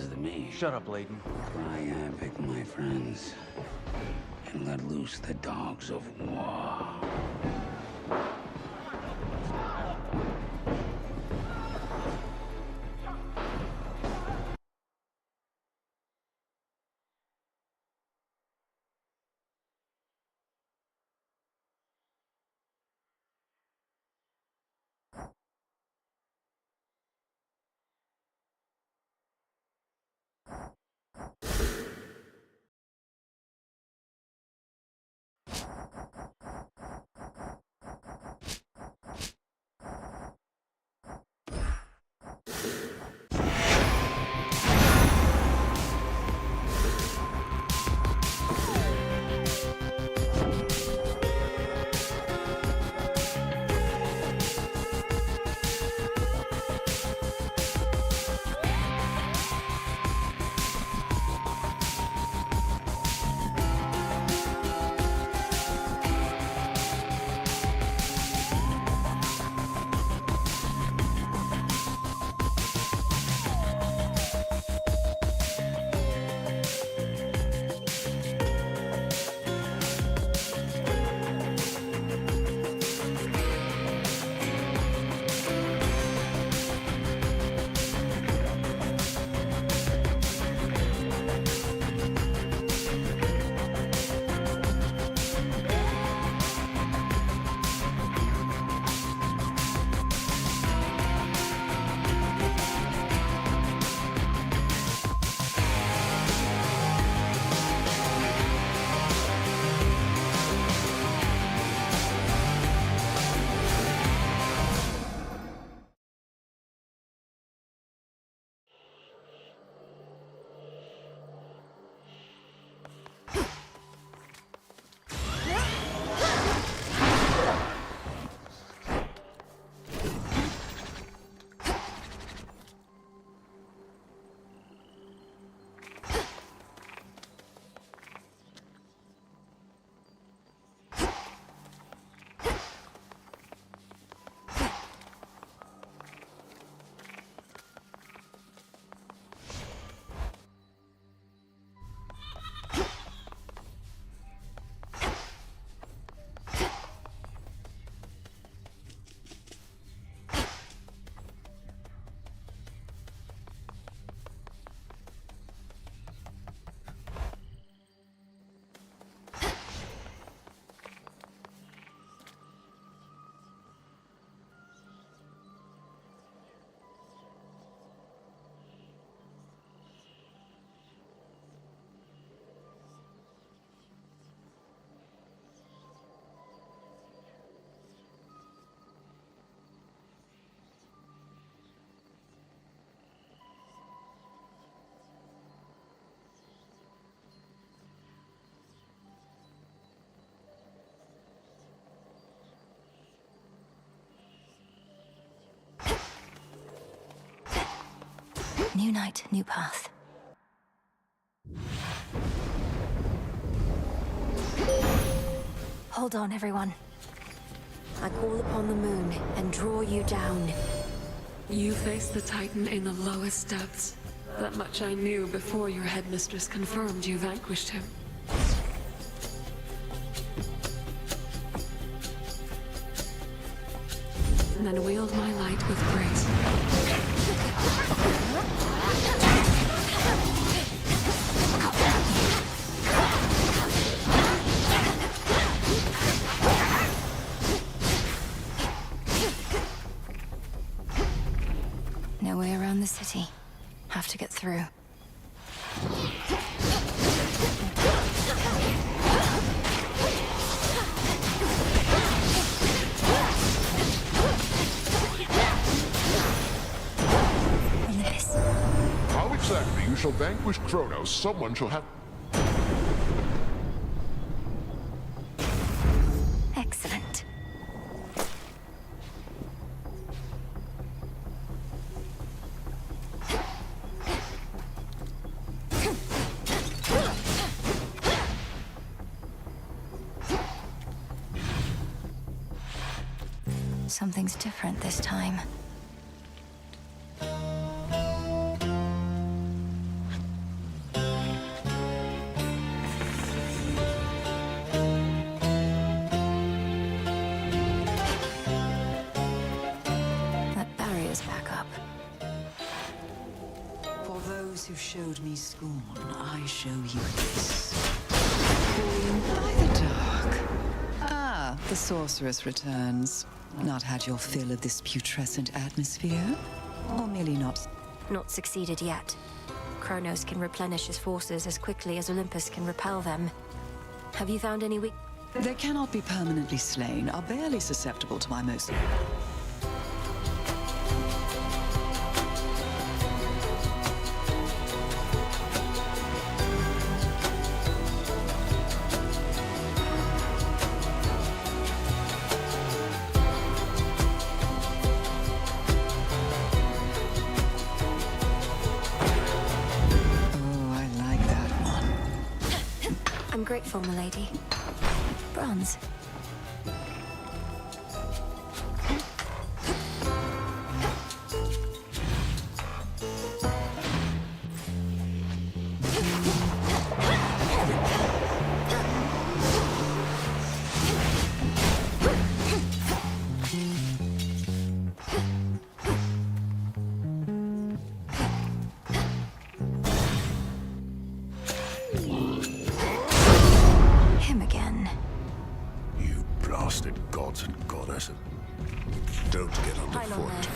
matters to me. Shut up, Layden. Cry havoc, my friends, and let loose the dogs of war. New night, new path. Hold on, everyone. I call upon the moon and draw you down. You faced the Titan in the lowest depths. That much I knew before your headmistress confirmed you vanquished him. And then wield my light with grace. No way around the city. Have to get through. How exactly you shall vanquish Kronos, someone shall have... Excellent. Something's different this time. those who showed me scorn, I show you this. Born by the dark. Ah, the sorceress returns. Not had your fill of this putrescent atmosphere? Or merely not? Not succeeded yet. Kronos can replenish his forces as quickly as Olympus can repel them. Have you found any weak... They cannot be permanently slain, are barely susceptible to my most... I'm grateful, milady. Bronze. Gods and goddesses. Don't get underfoot.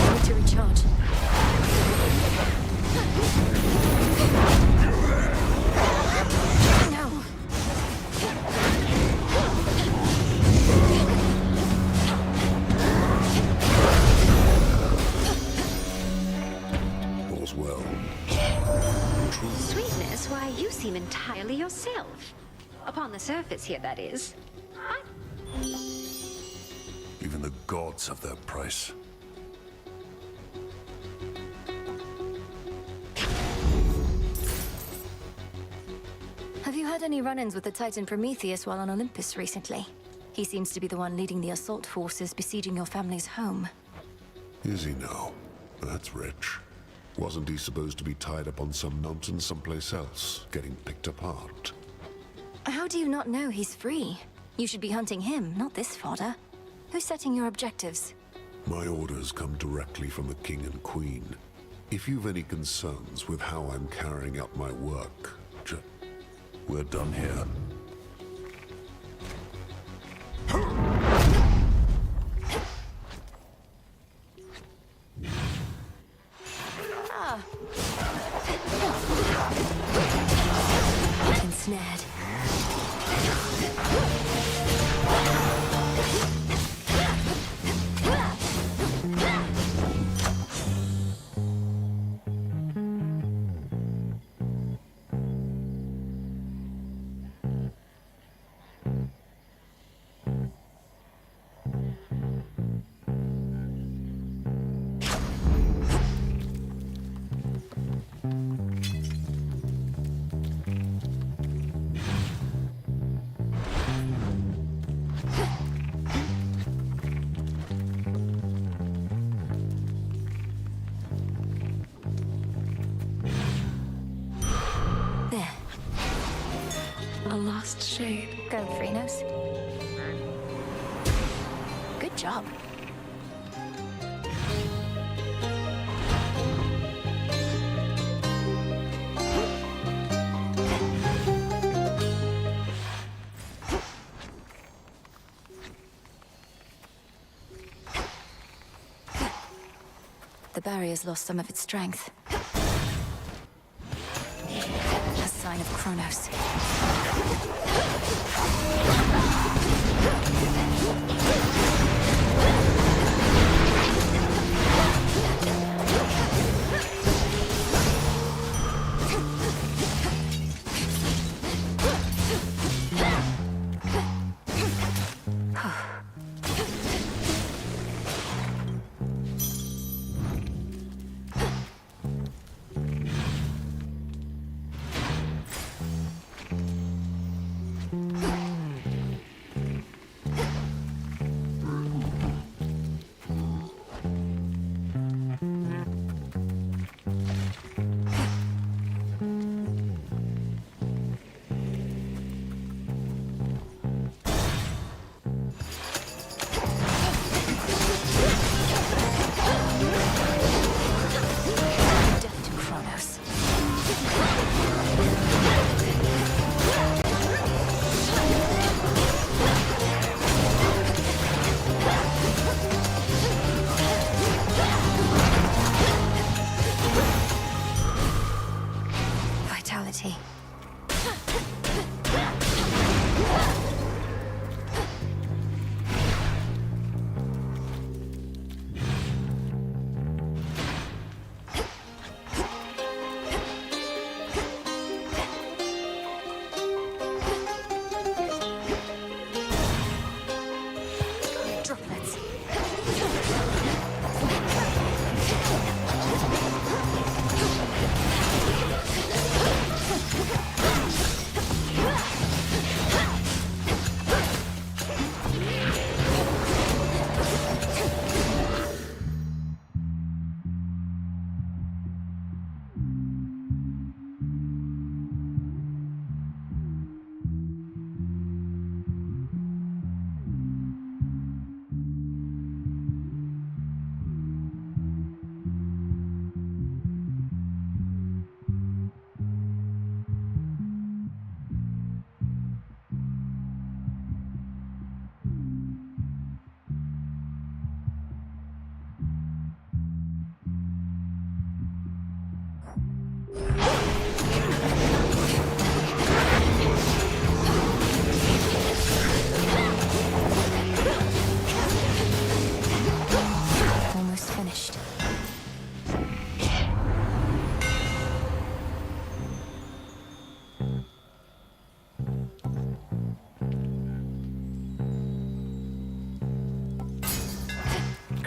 I need to recharge. No. All's well. Sweetness, why, you seem entirely yourself. Upon the surface here, that is. Even the gods have their price. Have you had any run-ins with the Titan Prometheus while on Olympus recently? He seems to be the one leading the assault forces besieging your family's home. Is he now? That's rich. Wasn't he supposed to be tied up on some mountain someplace else, getting picked apart? How do you not know he's free? You should be hunting him, not this fodder. Who's setting your objectives? My orders come directly from the King and Queen. If you've any concerns with how I'm carrying out my work, we're done here. Ensnared. There. A lost shade. Go, Phrenos. Good job. The barrier's lost some of its strength. A sign of Kronos.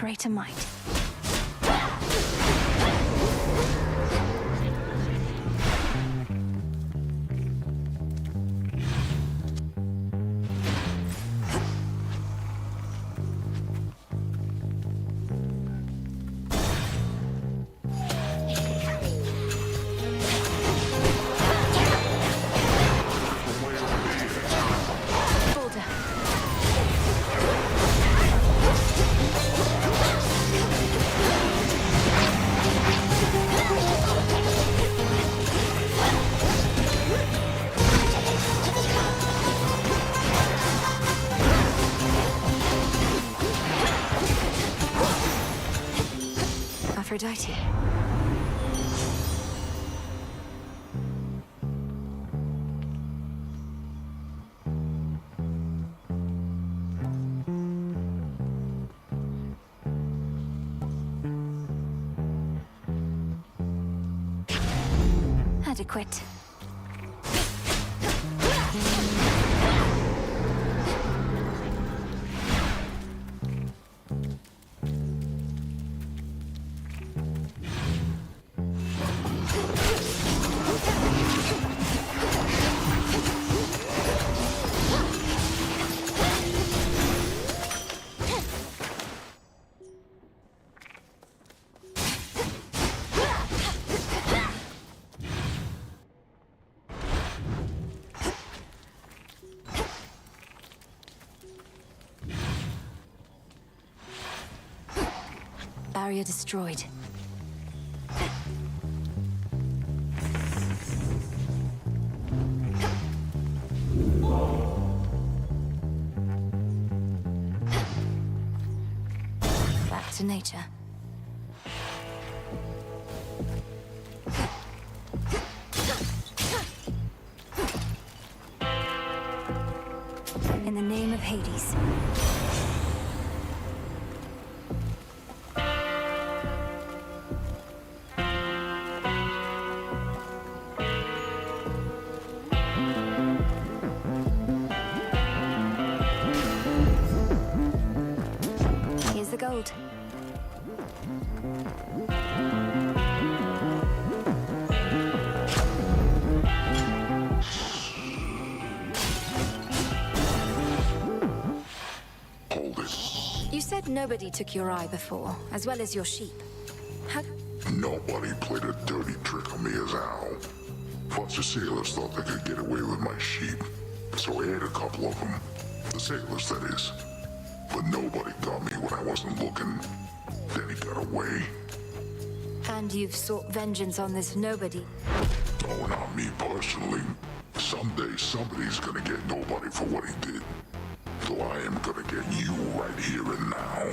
greater might. Aphrodite. Adequate. Barrier destroyed. Back to nature. In the name of Hades. Here's the gold. Hold it. You said nobody took your eye before, as well as your sheep. How... Nobody played a dirty trick on me as Al. Plus the sailors thought they could get away with my sheep. So I ate a couple of them. The sailors, that is. But nobody got me when I wasn't looking. Then he got away. And you've sought vengeance on this nobody. Oh, not me personally. Someday somebody's gonna get nobody for what he did. So I am gonna get you right here and now.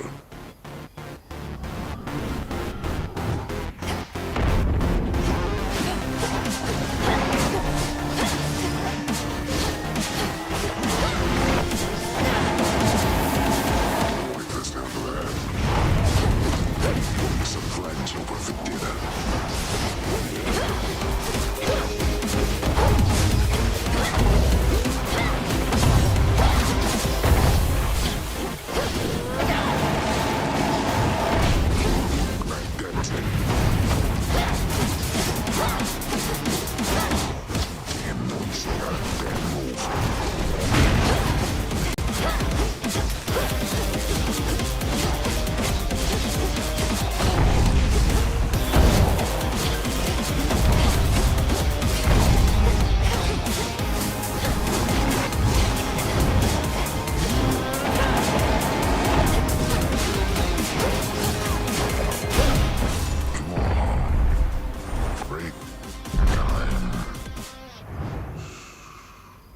Wait, let's down to that. Some friends over for dinner.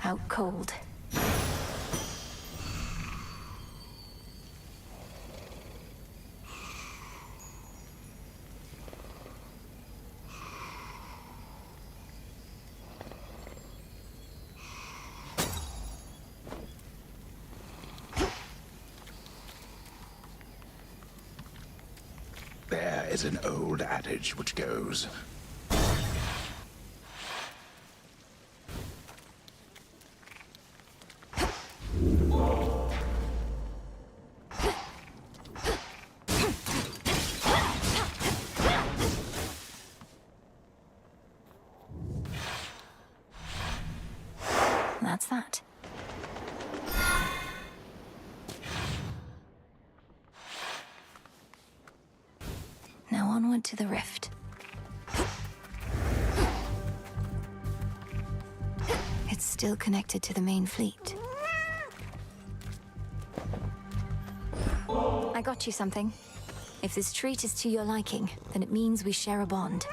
Out cold. There is an old adage which goes, add to the rift. It's still connected to the main fleet. I got you something. If this treat is to your liking, then it means we share a bond.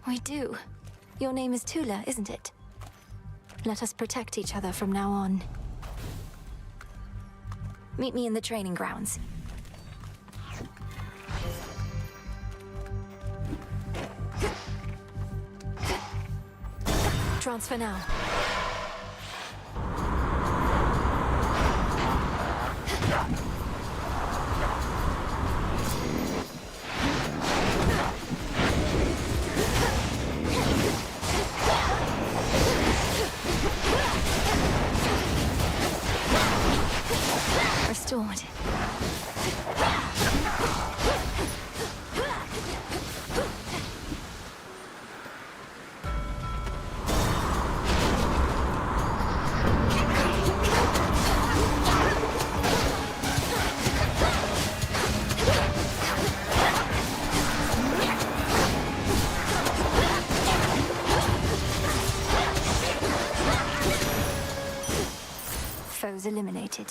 We do. Your name is Tula, isn't it? Let us protect each other from now on. Meet me in the training grounds. Transfer now. Restored. Foes eliminated.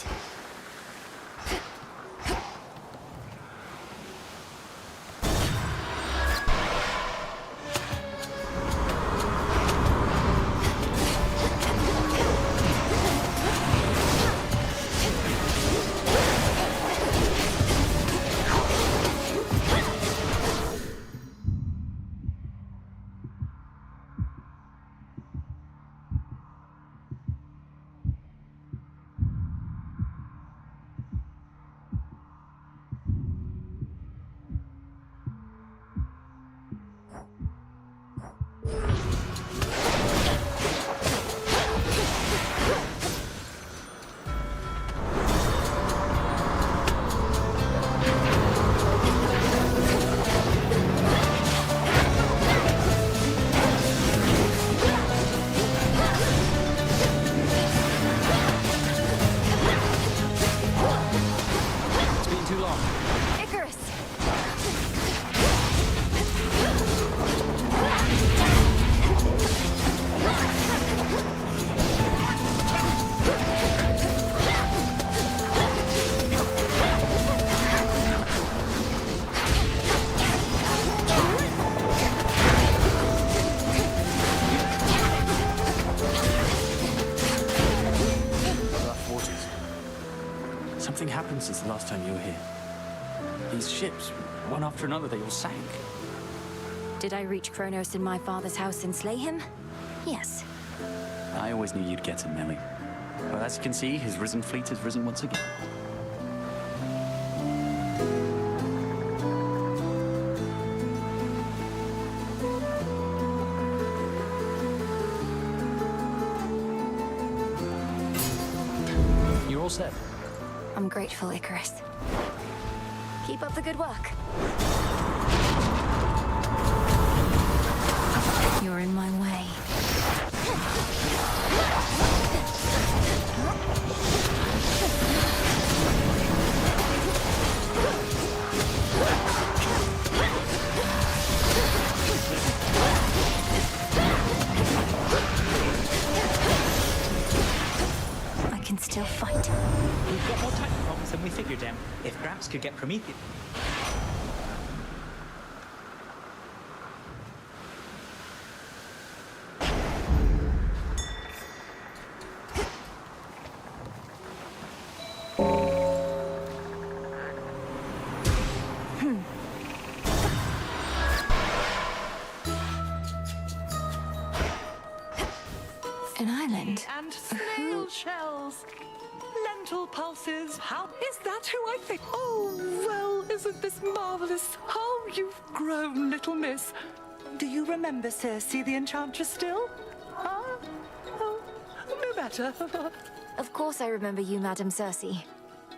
Something happened since the last time you were here. These ships, one after another, they all sank. Did I reach Kronos in my father's house and slay him? Yes. I always knew you'd get him, Millie. Well, as you can see, his risen fleet has risen once again. You're all set. I'm grateful, Icarus. Keep up the good work. You're in my way. I can still fight. We've got more Titan problems than we figured, Em. If Gramps could get Prometheus... An island? And snail shells. Lentil pulses. How is that who I think? Oh, well, isn't this marvelous? How you've grown, little miss. Do you remember Circe the Enchantress still? Huh? Oh, no matter. Of course I remember you, Madam Circe.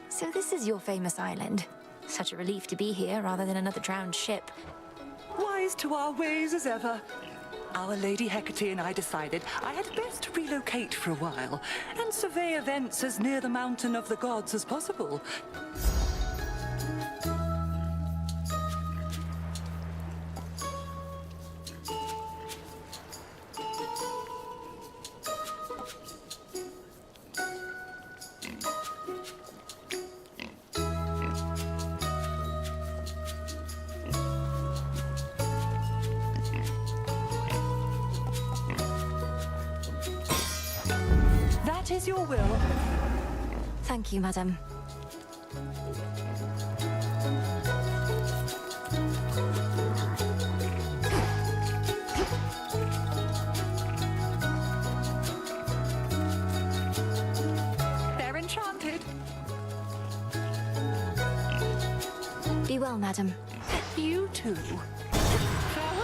So this is your famous island. Such a relief to be here rather than another drowned ship. Wise to our ways as ever. Our Lady Hecate and I decided I had best relocate for a while and survey events as near the mountain of the gods as possible. is your will. Thank you, madam. They're enchanted. Be well, madam. You too. Farewell.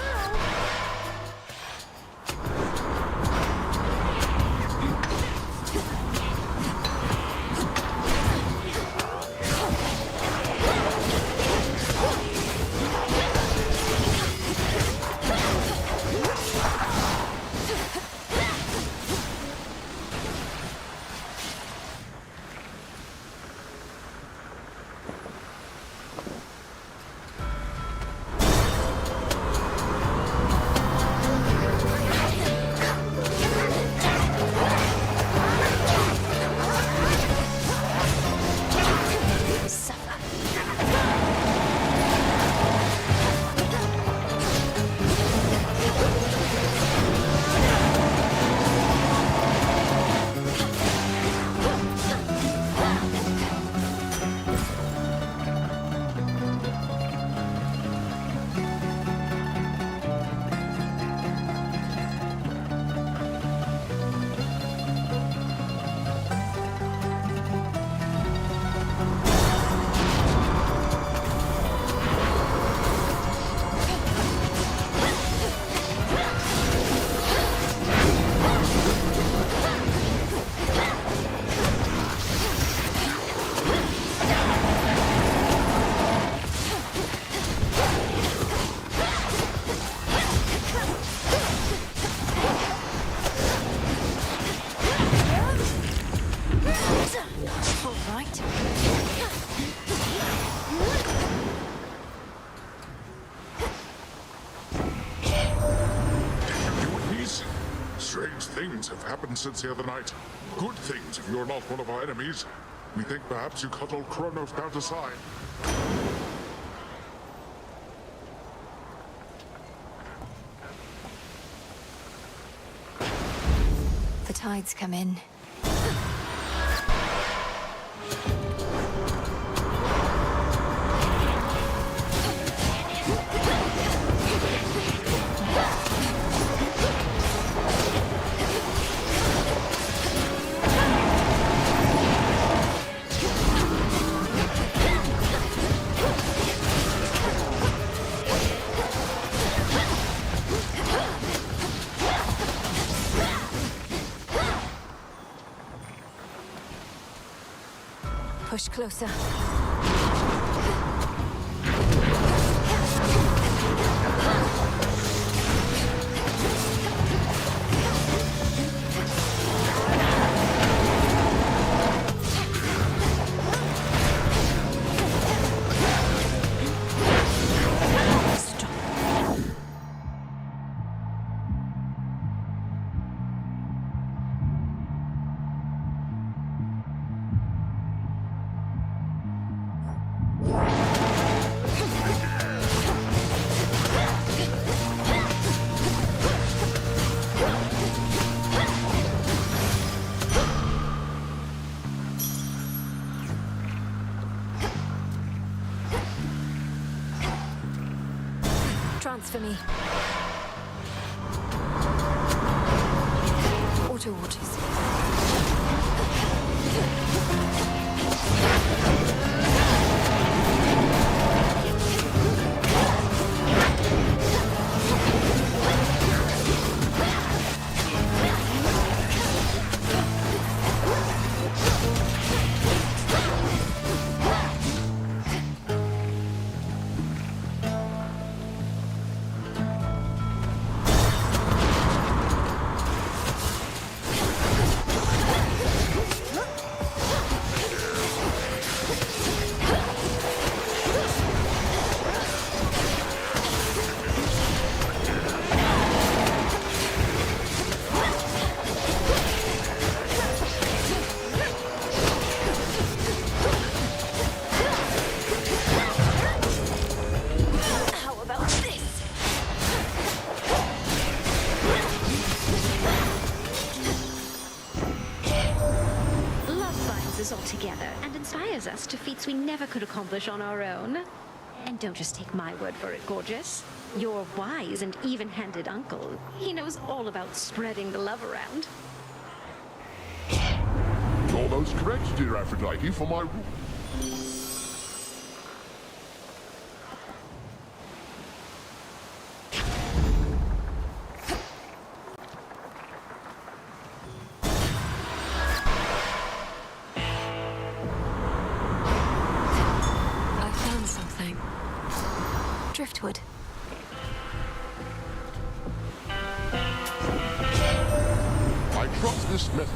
Strange things have happened since the other night. Good things if you're not one of our enemies. We think perhaps you cut old Kronos down to side. The tides come in. Push closer. Transfer me. Auto watches. together and inspires us to feats we never could accomplish on our own. And don't just take my word for it, gorgeous. Your wise and even-handed uncle, he knows all about spreading the love around. You're most correct, dear Aphrodite, for my rule. I found something. Driftwood. I trust this method.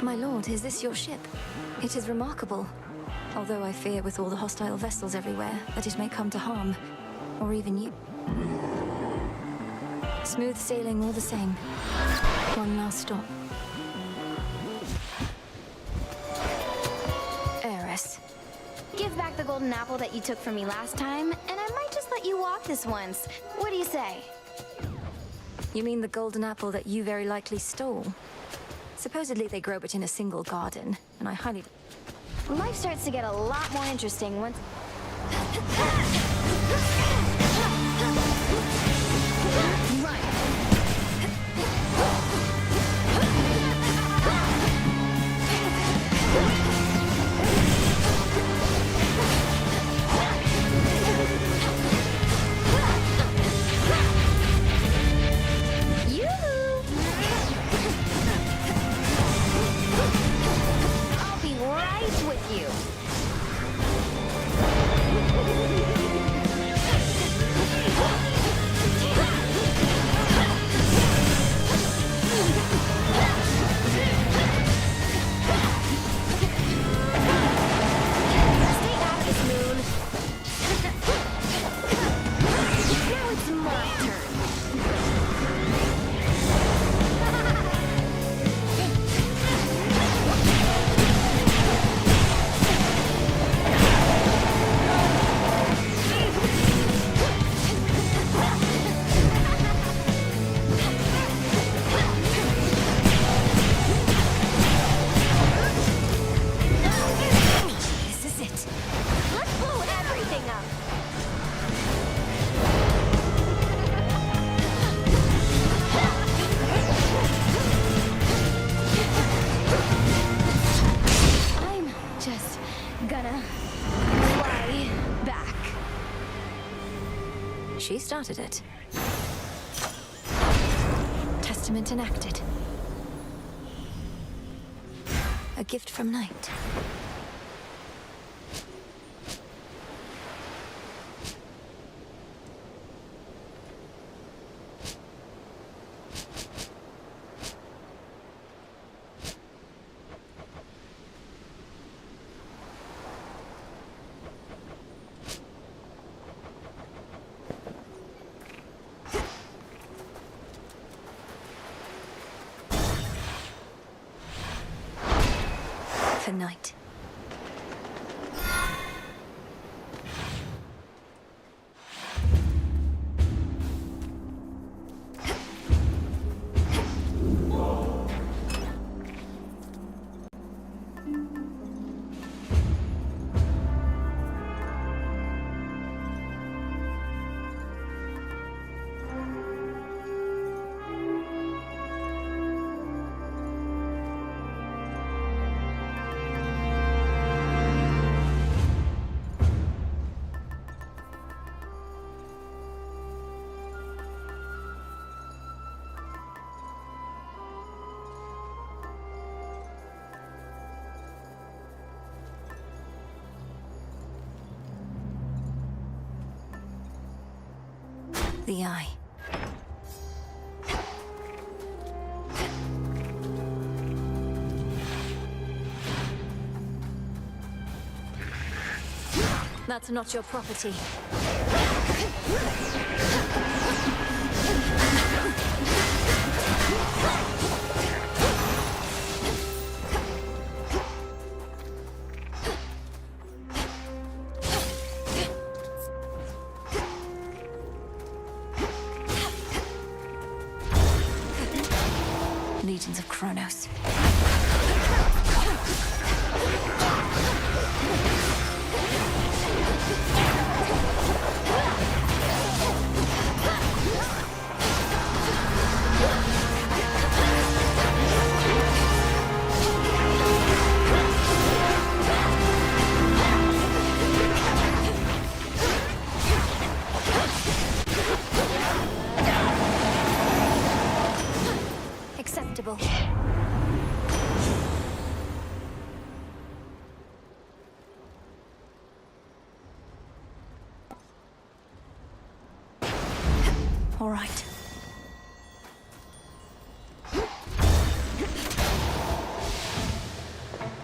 My lord, is this your ship? It is remarkable. Although I fear with all the hostile vessels everywhere that it may come to harm. Or even you. Smooth sailing all the same. One last stop. Heiress. Give back the golden apple that you took from me last time, and I might just let you walk this once. What do you say? You mean the golden apple that you very likely stole? Supposedly they grow but in a single garden, and I highly... Life starts to get a lot more interesting once... I'll be right with you. Stay out of this, Moon. Now it's my turn. This is it. Let's blow everything up. I'm just gonna fly back. She started it. Testament enacted. A gift from Night. For Night. The Eye. That's not your property. Kronos. Acceptable. All right.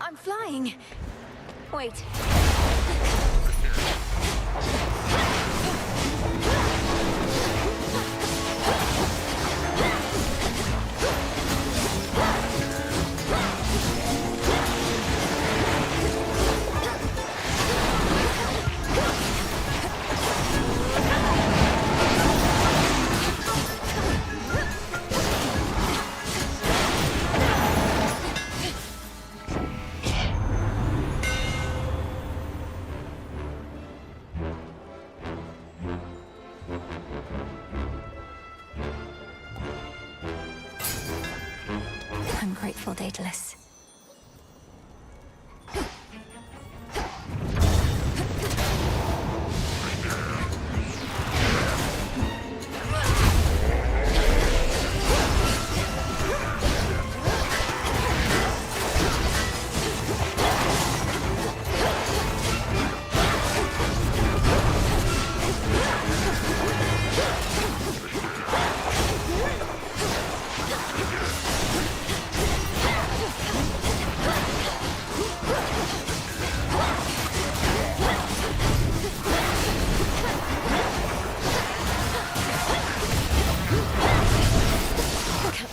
I'm flying. Wait. I'm grateful, Daedalus.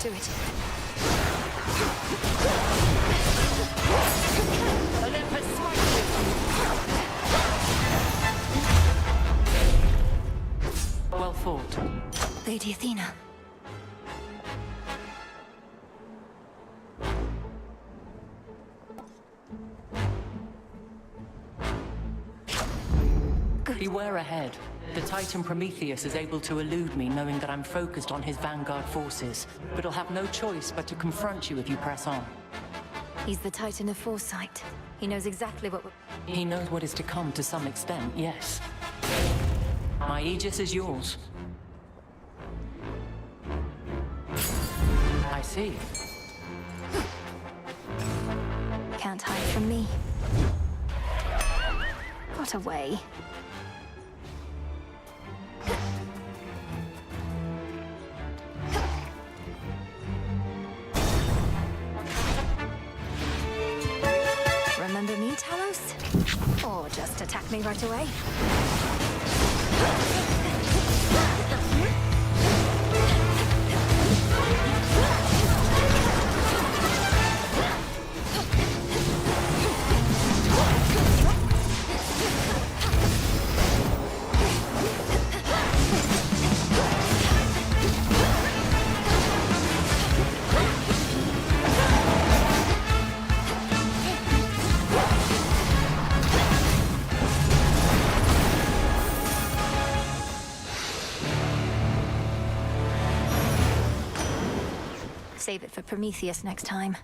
Do it. Olympus, well fought. Lady Athena. Good. Beware ahead. The Titan Prometheus is able to elude me, knowing that I'm focused on his vanguard forces. But he'll have no choice but to confront you if you press on. He's the Titan of Foresight. He knows exactly what He knows what is to come to some extent, yes. My Aegis is yours. I see. Can't hide from me. Got away. Remember me, Talos? Or just attack me right away? Save it for Prometheus next time.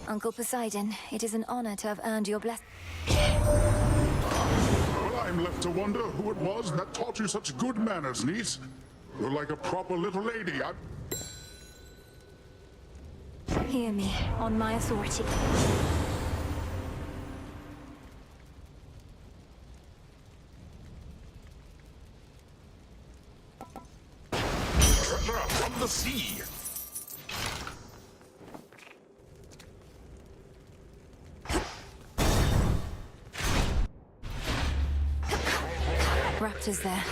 Uncle Poseidon, it is an honor to have earned your blessing. Well, I'm left to wonder who it was that taught you such good manners, niece. You're like a proper little lady. Hear me, on my authority. Treasure from the sea. Raptors there.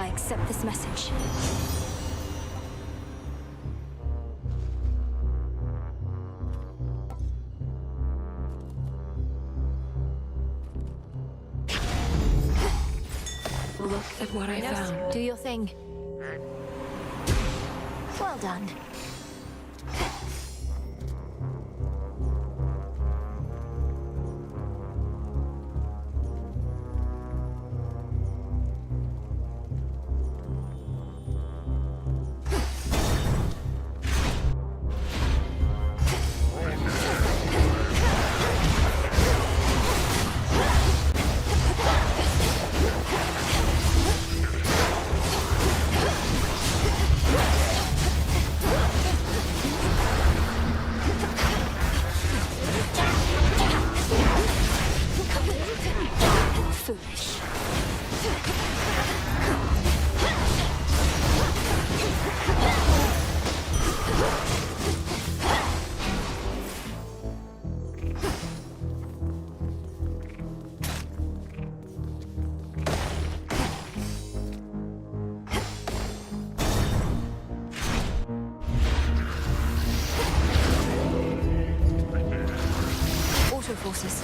I accept this message. Look at what I found. Do your thing. Well done. Foolish. Auto forces.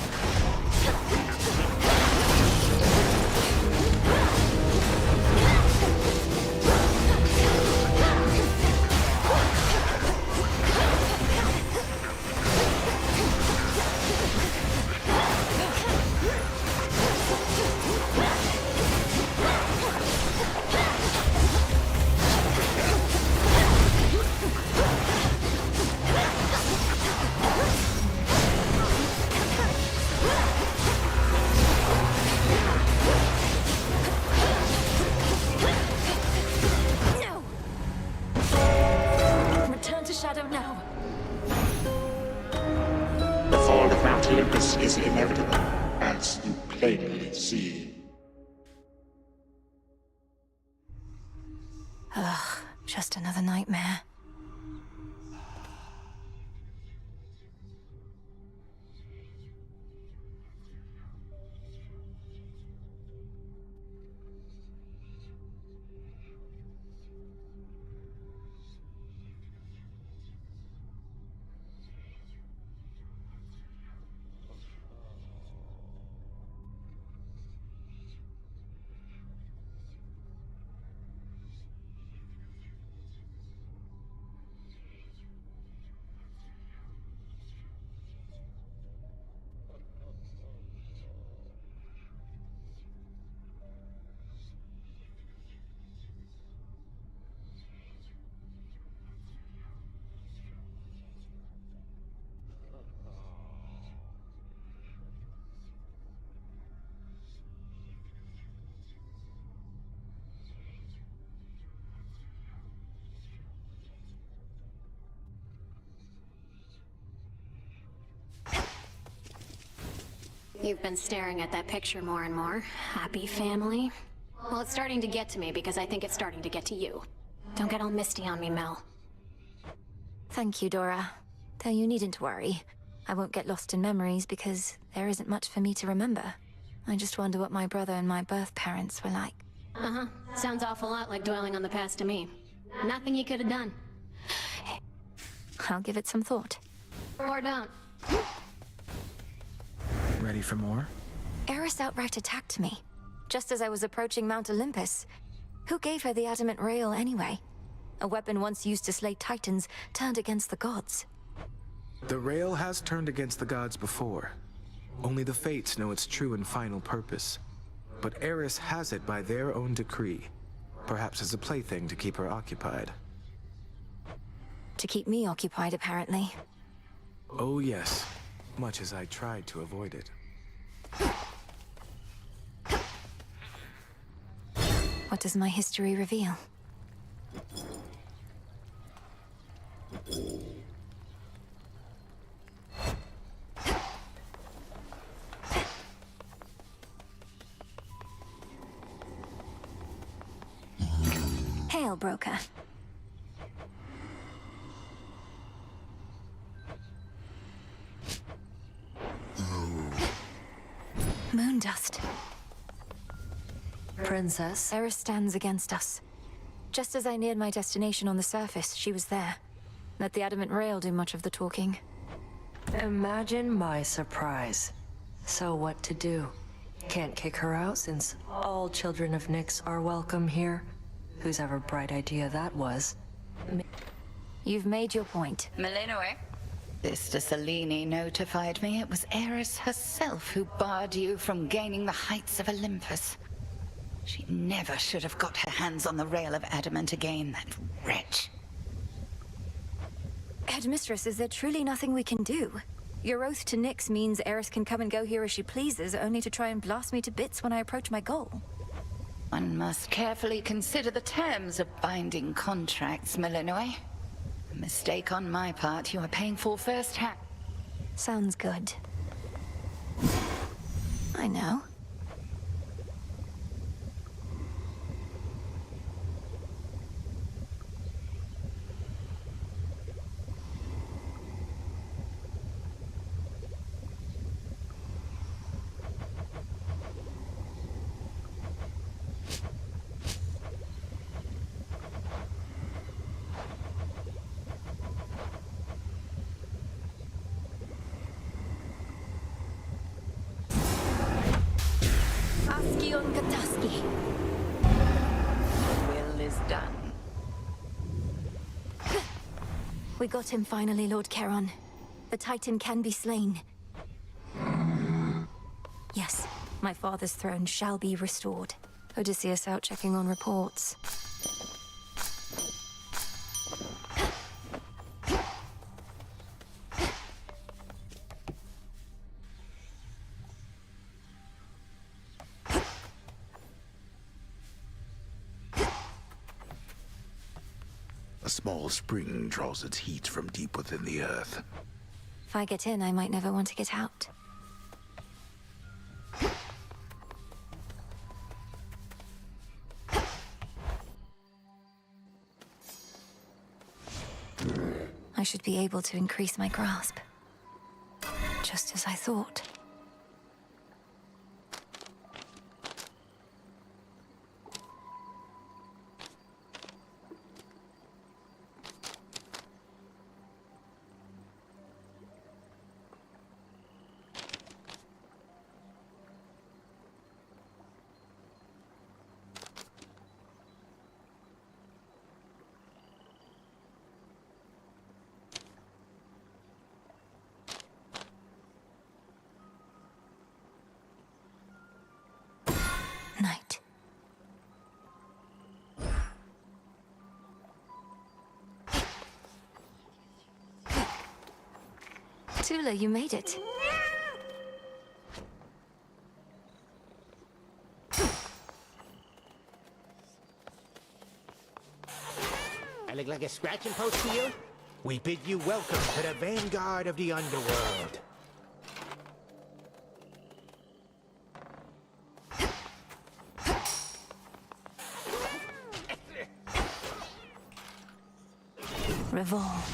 Return to Shadow now. The fall of Mount Olympus is inevitable, as you plainly see. Ugh, just another nightmare. You've been staring at that picture more and more. Happy family? Well, it's starting to get to me because I think it's starting to get to you. Don't get all misty on me, Mel. Thank you, Dora. Though you needn't worry. I won't get lost in memories because there isn't much for me to remember. I just wonder what my brother and my birth parents were like. Uh-huh. Sounds awful lot like dwelling on the past to me. Nothing you could have done. I'll give it some thought. Or don't. Ready for more? Eris outright attacked me, just as I was approaching Mount Olympus. Who gave her the adamant rail anyway? A weapon once used to slay titans turned against the gods. The rail has turned against the gods before. Only the fates know its true and final purpose. But Eris has it by their own decree. Perhaps as a plaything to keep her occupied. To keep me occupied, apparently. Oh yes, much as I tried to avoid it. What does my history reveal? Hail, broker. Moon dust. Princess? Eris stands against us. Just as I neared my destination on the surface, she was there. Let the adamant rail do much of the talking. Imagine my surprise. So what to do? Can't kick her out since all children of Nyx are welcome here. Whose ever bright idea that was. You've made your point. Melinoe, Sister Selene notified me it was Eris herself who barred you from gaining the heights of Olympus. She never should have got her hands on the rail of adamant again, that wretch. Headmistress, is there truly nothing we can do? Your oath to Nyx means Eris can come and go here as she pleases, only to try and blast me to bits when I approach my goal. One must carefully consider the terms of binding contracts, Melinoe. A mistake on my part you are paying for firsthand. Sounds good. I know. We got him finally, Lord Charon. The Titan can be slain. Yes, my father's throne shall be restored. Odysseus out checking on reports. A small spring draws its heat from deep within the earth. If I get in, I might never want to get out. I should be able to increase my grasp. Just as I thought. Night. Tula, you made it. I look like a scratching post to you? We bid you welcome to the vanguard of the underworld. Revolve.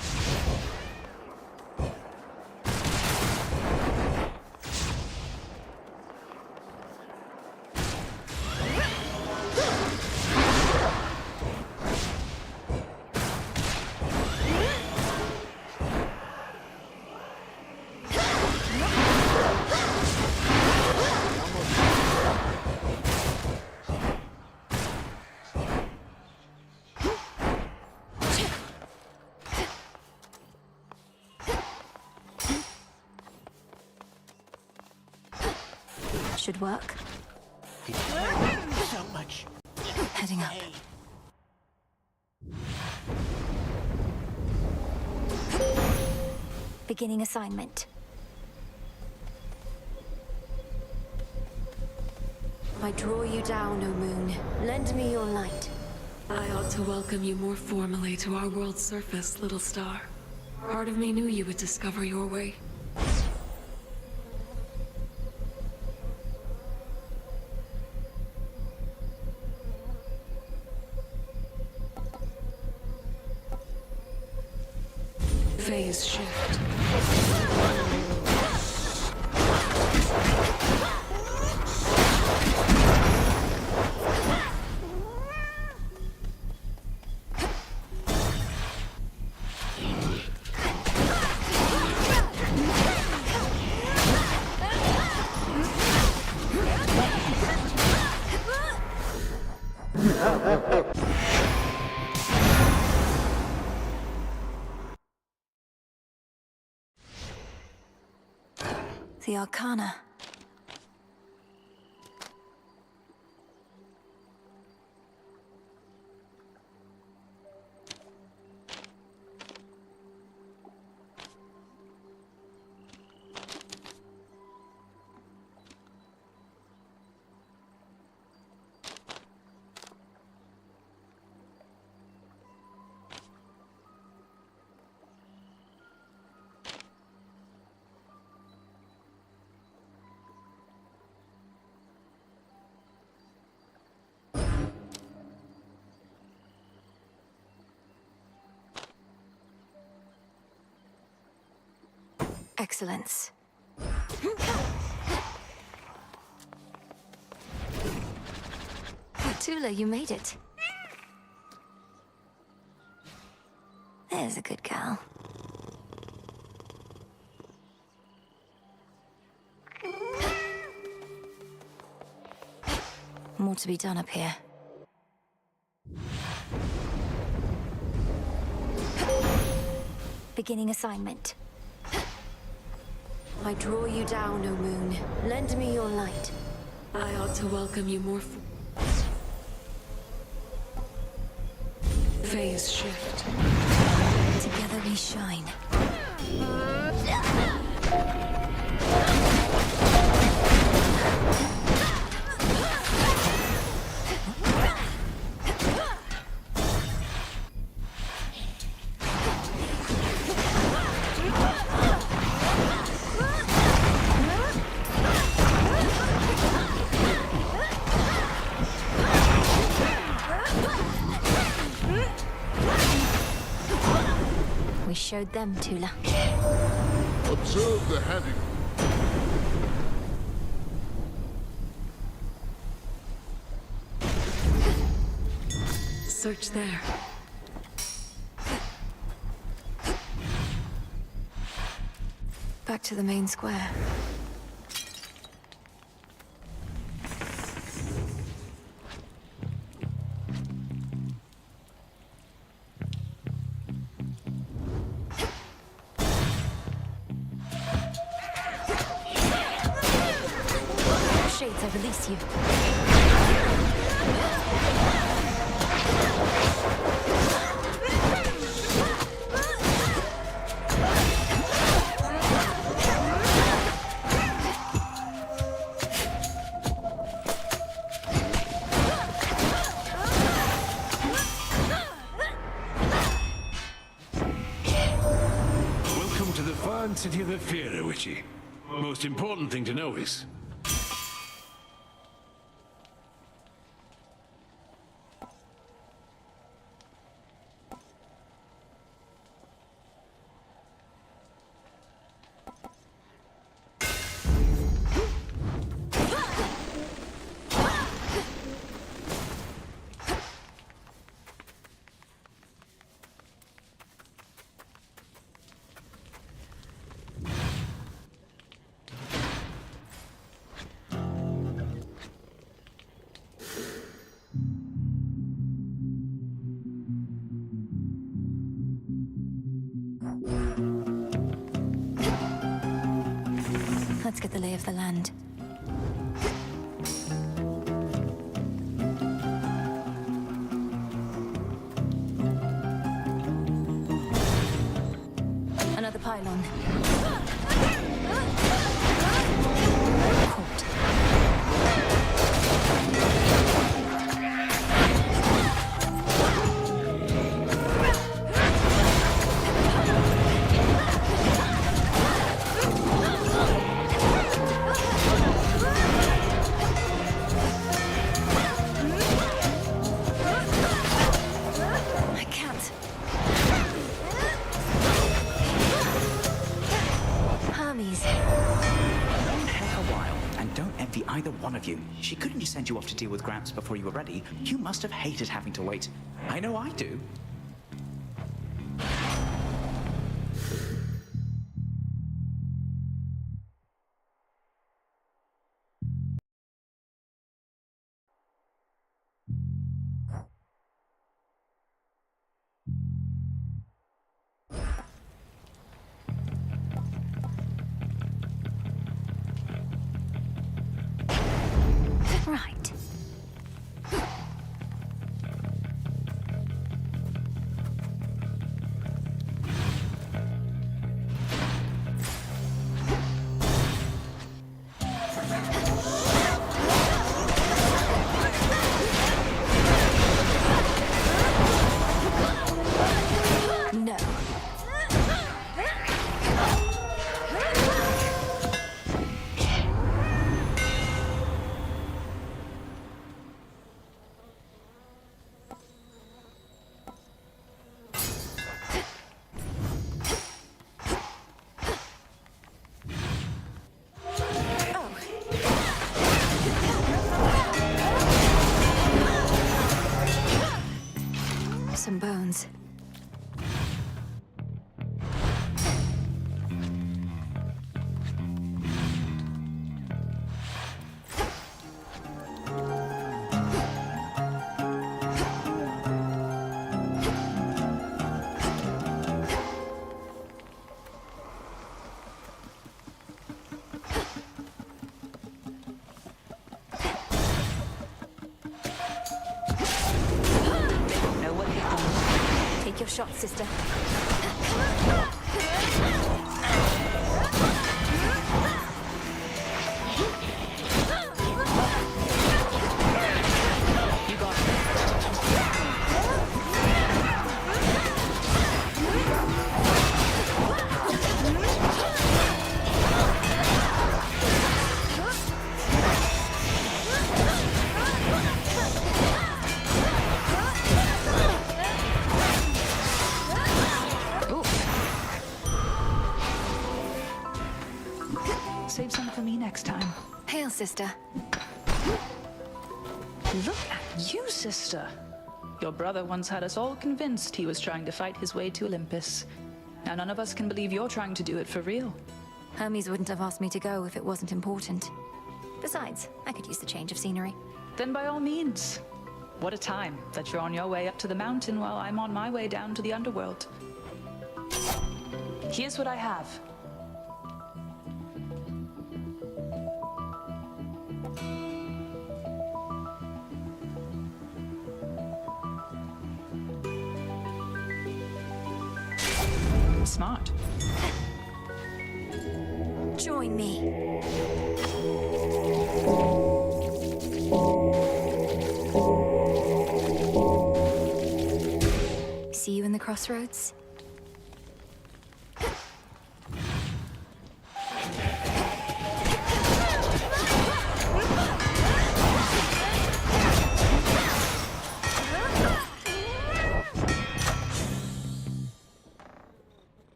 Should work. So much. Heading up. Beginning assignment. I draw you down, O moon. Lend me your light. I ought to welcome you more formally to our world's surface, little star. Part of me knew you would discover your way. Phase shift. the Arcana. Excellence. Tula, you made it. There's a good gal. More to be done up here. Beginning assignment. I draw you down, O moon. Lend me your light. I ought to welcome you more. Phase shift. Together we shine. We showed them, Tula. Observe the handing. Search there. Back to the main square. Shades, I release you. Welcome to the fine city of Ephira, Witchy. Most important thing to know is Let's get the lay of the land. Another pylon. Caught. I can't. Hermes. One heck a while, and don't envy either one of you. She couldn't just send you off to deal with Gramps before you were ready. You must have hated having to wait. I know I do. bones. Take your shot, sister. You got it. Save some for me next time. Hail, sister. Look at you, sister. Your brother once had us all convinced he was trying to fight his way to Olympus. Now none of us can believe you're trying to do it for real. Hermes wouldn't have asked me to go if it wasn't important. Besides, I could use the change of scenery. Then by all means. What a time that you're on your way up to the mountain while I'm on my way down to the underworld. Here's what I have. Smart. Join me. See you in the crossroads?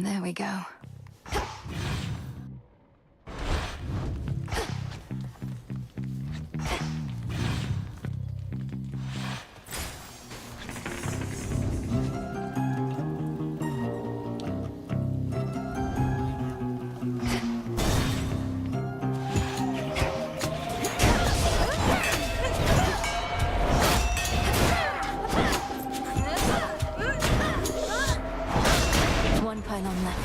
There we go. One pylon left.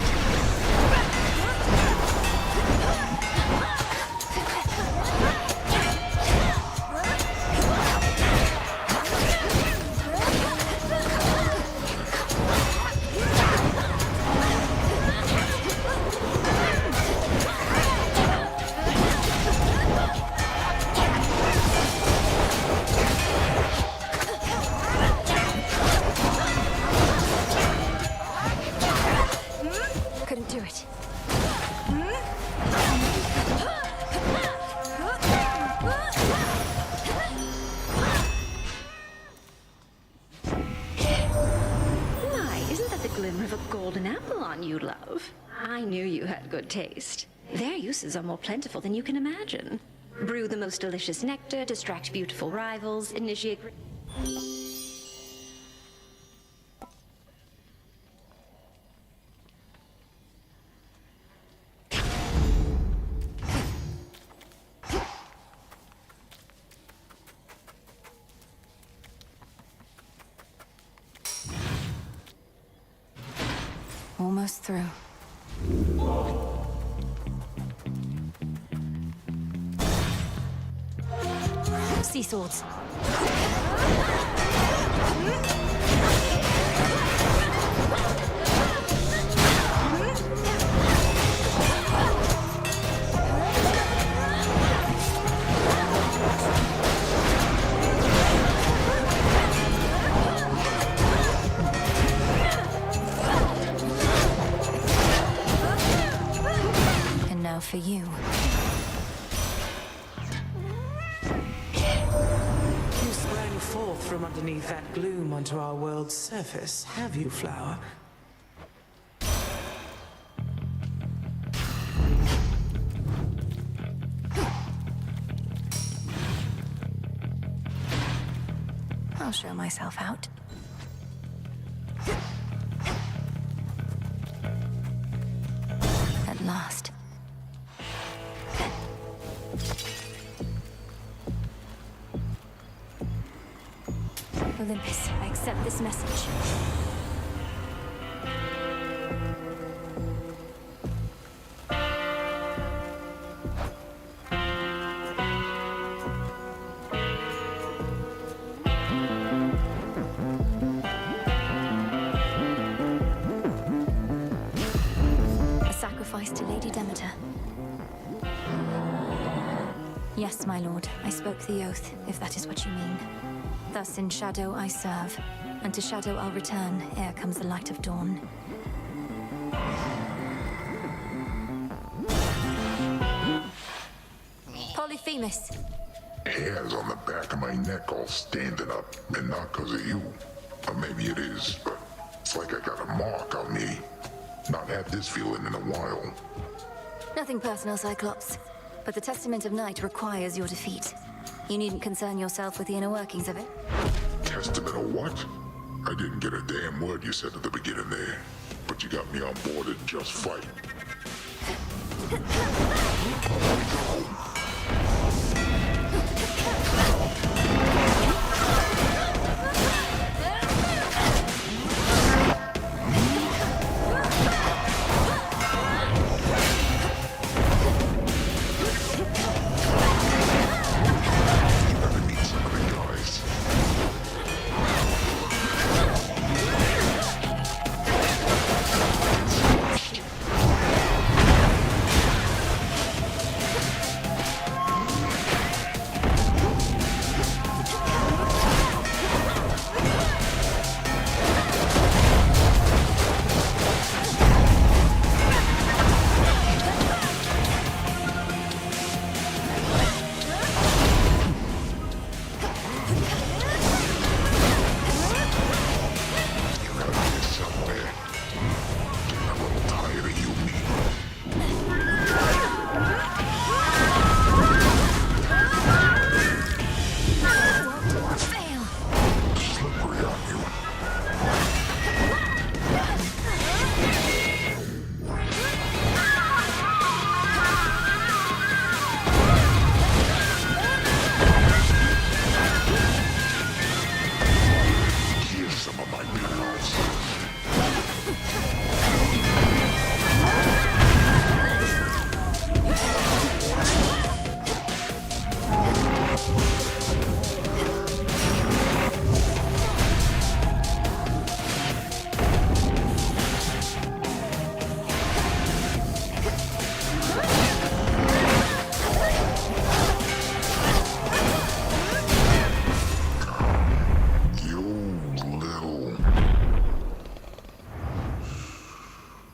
Couldn't do it. Why, isn't that the glimmer of a golden apple on you, love? I knew you had good taste. Their uses are more plentiful than you can imagine. Brew the most delicious nectar, distract beautiful rivals, initiate... Almost through. Sea swords. And now for you. You sprang forth from underneath that gloom onto our world's surface, have you, Flower? I'll show myself out. At last. Olympus, I accept this message. A sacrifice to Lady Demeter. Yes, my lord, I spoke the oath, if that is what you mean. Thus in shadow I serve, and to shadow I'll return ere comes the light of dawn. Polyphemus! Hairs on the back of my neck all standing up, and not because of you. Or maybe it is, but it's like I got a mark on me. Not had this feeling in a while. Nothing personal, Cyclops. But the Testament of Night requires your defeat. You needn't concern yourself with the inner workings of it. Testament of what? I didn't get a damn word you said at the beginning there. But you got me on board and just fight.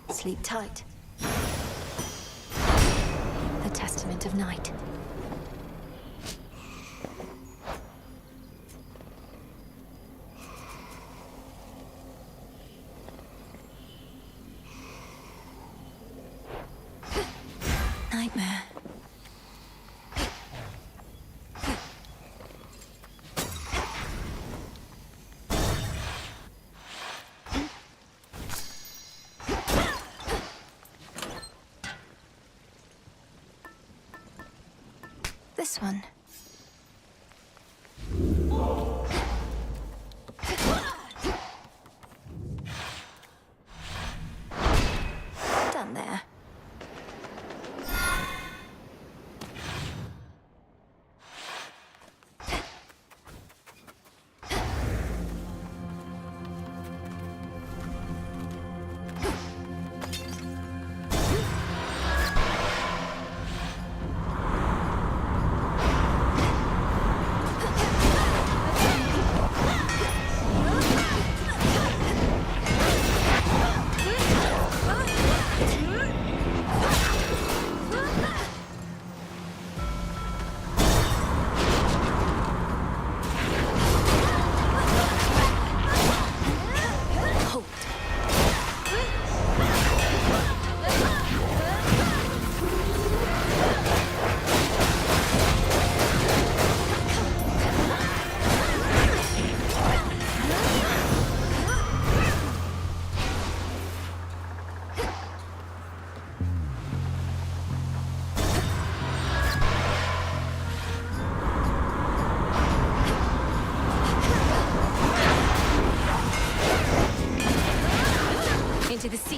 Sleep tight. The Testament of Night. Nightmare. This one. Done there.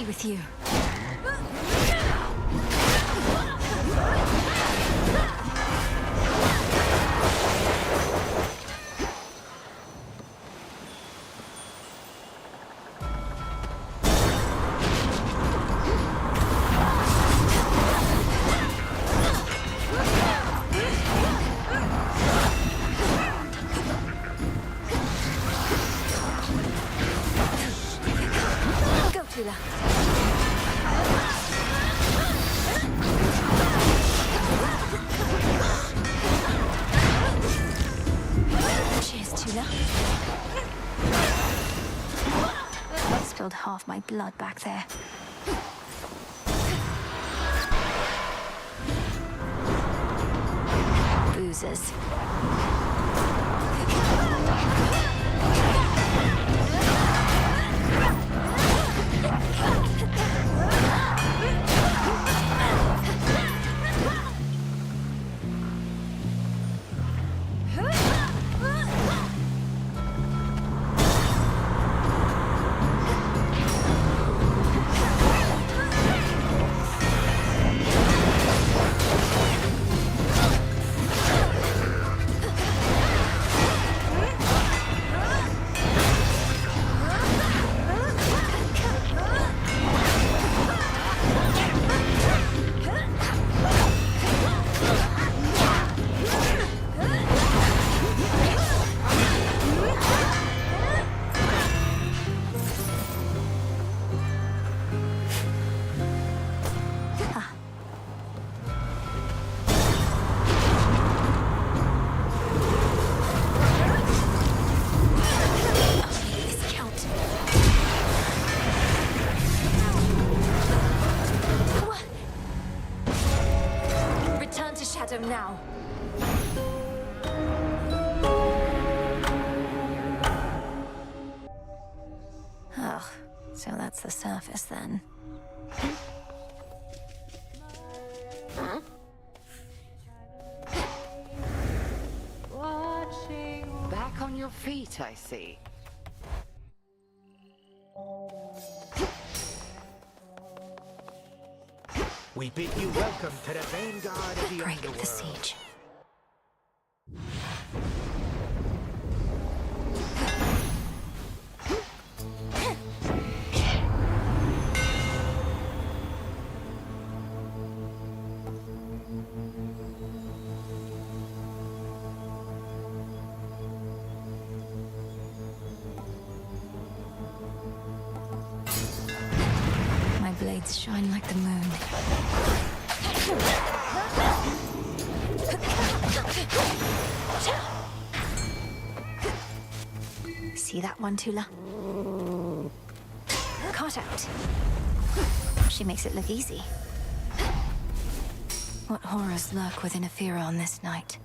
be with you. Spilled half my blood back there. Boozers. Now. Oh, so that's the surface then. Huh? Back on your feet, I see. We bid you welcome to the vanguard of the Break underworld. the siege. My blades shine like the moon. See that one, Tula? Caught out. She makes it look easy. What horrors lurk within Aphira on this night?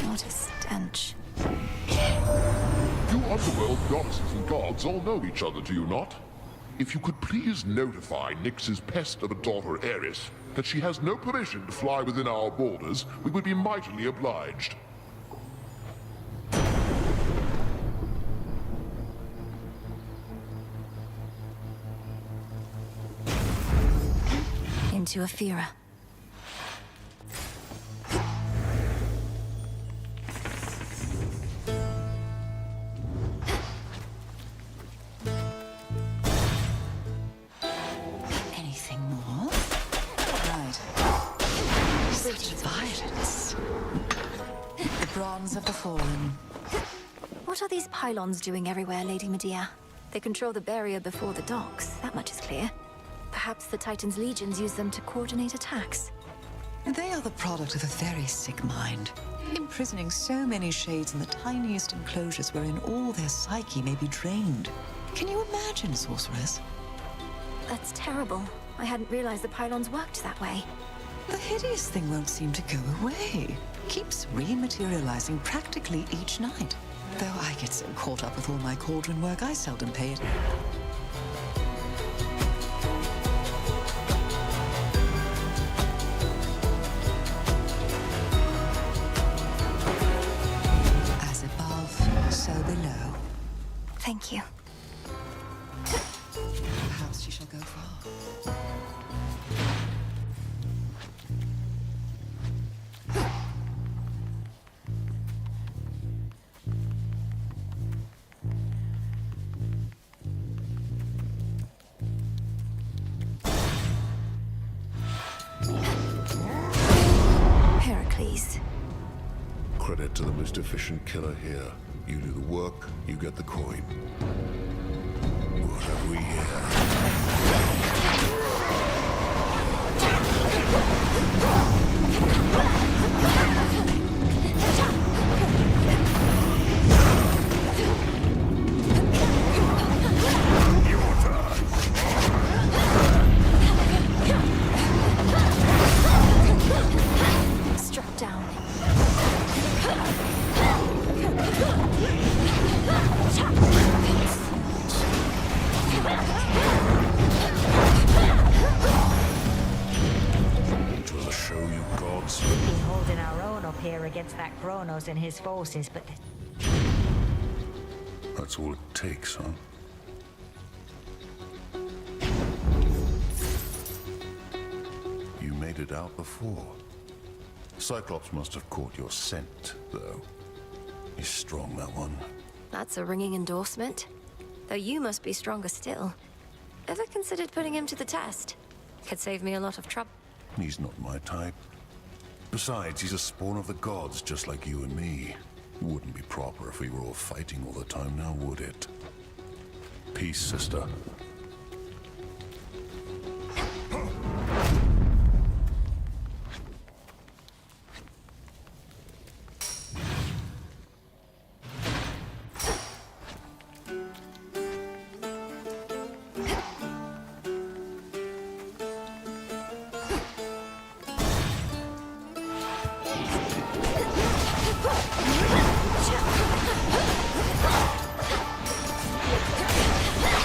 What a stench. You underworld goddesses and gods all know each other, do you not? If you could please notify Nyx's pest of a daughter, Eris, that she has no permission to fly within our borders, we would be mightily obliged. Into Aphira. Anything more? Right. Such violence. The bronze of the fallen. What are these pylons doing everywhere, Lady Medea? They control the barrier before the docks, that much is clear. Perhaps the Titan's legions use them to coordinate attacks. They are the product of a very sick mind, imprisoning so many shades in the tiniest enclosures wherein all their psyche may be drained. Can you imagine, sorceress? That's terrible. I hadn't realized the pylons worked that way. The hideous thing won't seem to go away. Keeps rematerializing practically each night. Though I get so caught up with all my cauldron work, I seldom pay it. As above, so below. Thank you. Perhaps she shall go far. Heracles. Credit to the most efficient killer here. You do the work, you get the coin. What have we Strap down. It was a show, you gods. We'd be holding our own up here against that Kronos and his forces, but That's all it takes, huh? You made it out before. Cyclops must have caught your scent, though. He's strong, that one. That's a ringing endorsement. Though you must be stronger still. Ever considered putting him to the test? Could save me a lot of trouble. He's not my type. Besides, he's a spawn of the gods, just like you and me. Wouldn't be proper if we were all fighting all the time now, would it? Peace, sister.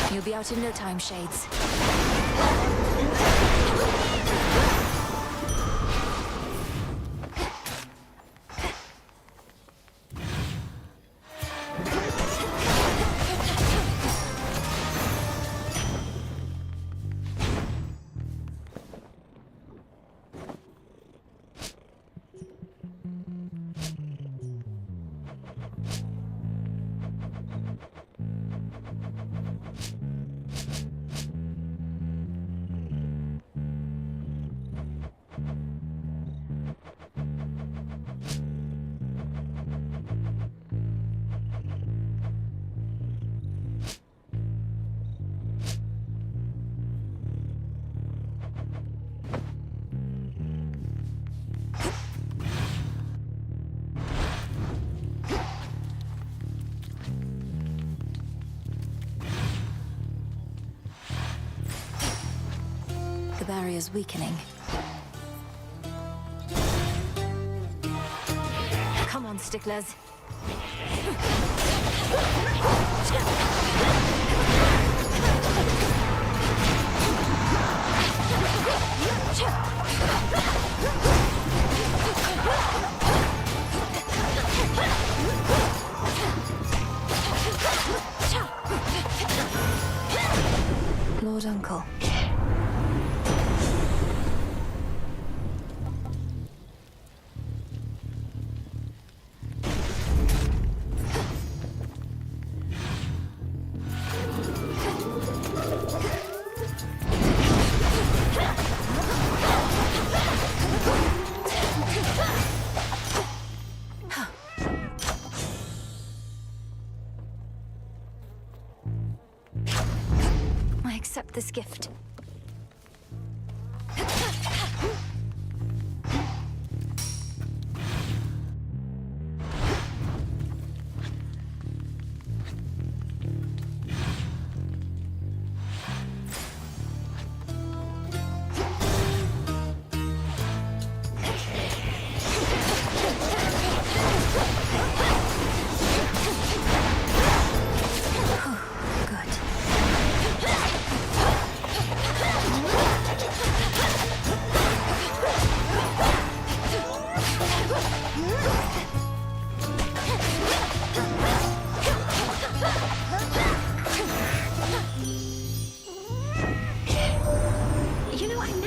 You'll be out in no time, Shades. The barrier's weakening. Come on, sticklers. Lord Uncle. I accept this gift.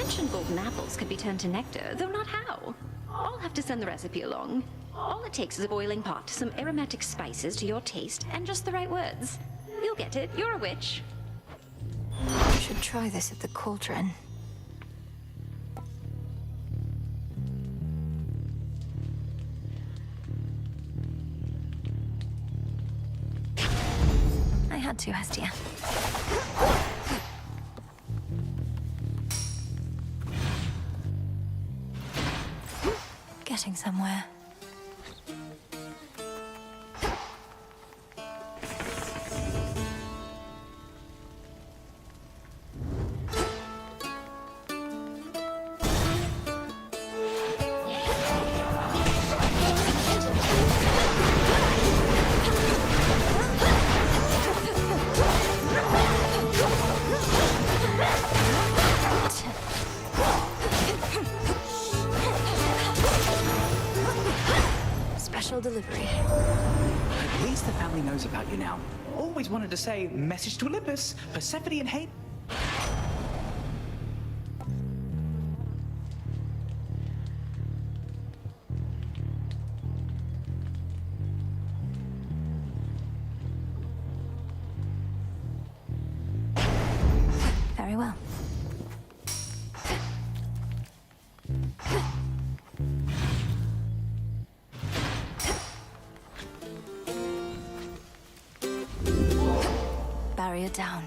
mentioned golden apples could be turned to nectar, though not how. I'll have to send the recipe along. All it takes is a boiling pot, some aromatic spices to your taste, and just the right words. You'll get it. You're a witch. I should try this at the cauldron. I had to, Hestia. Getting somewhere. Special delivery. At least the family knows about you now. Always wanted to say, message to Olympus, Persephone and Hades. Very well. Barrier down.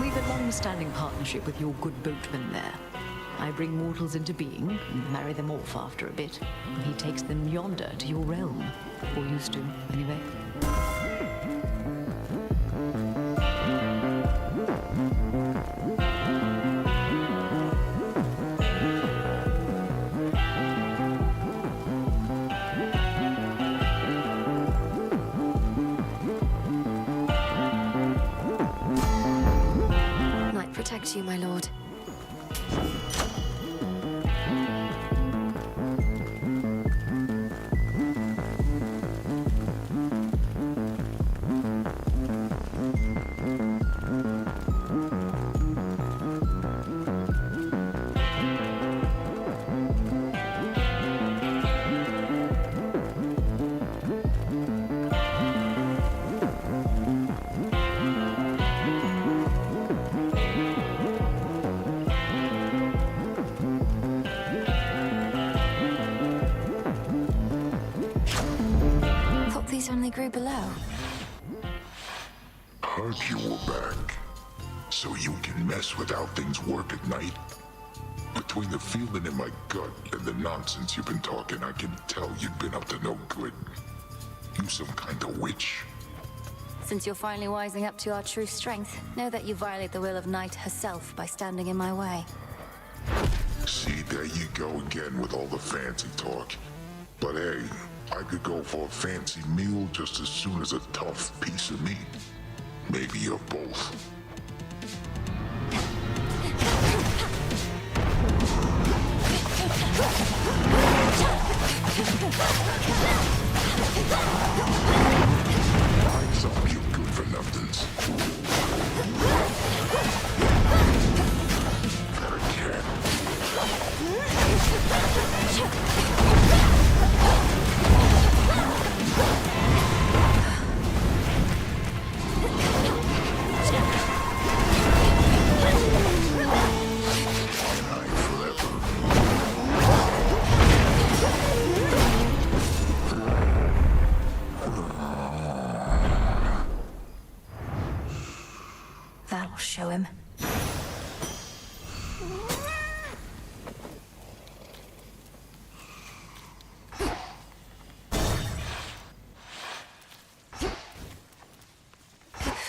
We've a long-standing partnership with your good boatman there. I bring mortals into being and marry them off after a bit. He takes them yonder to your realm. Or used to, anyway. Might protect you, my lord. These only grew below. Heard you were back. So you can mess with how things work at night? Between the feeling in my gut and the nonsense you've been talking, I can tell you've been up to no good. You some kind of witch. Since you're finally wising up to our true strength, know that you violate the will of Night herself by standing in my way. See, there you go again with all the fancy talk. But hey, I could go for a fancy meal just as soon as a tough piece of meat. Maybe you're both. I saw you good for nothings. That cat. That'll show him.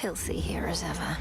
Filthy here as ever.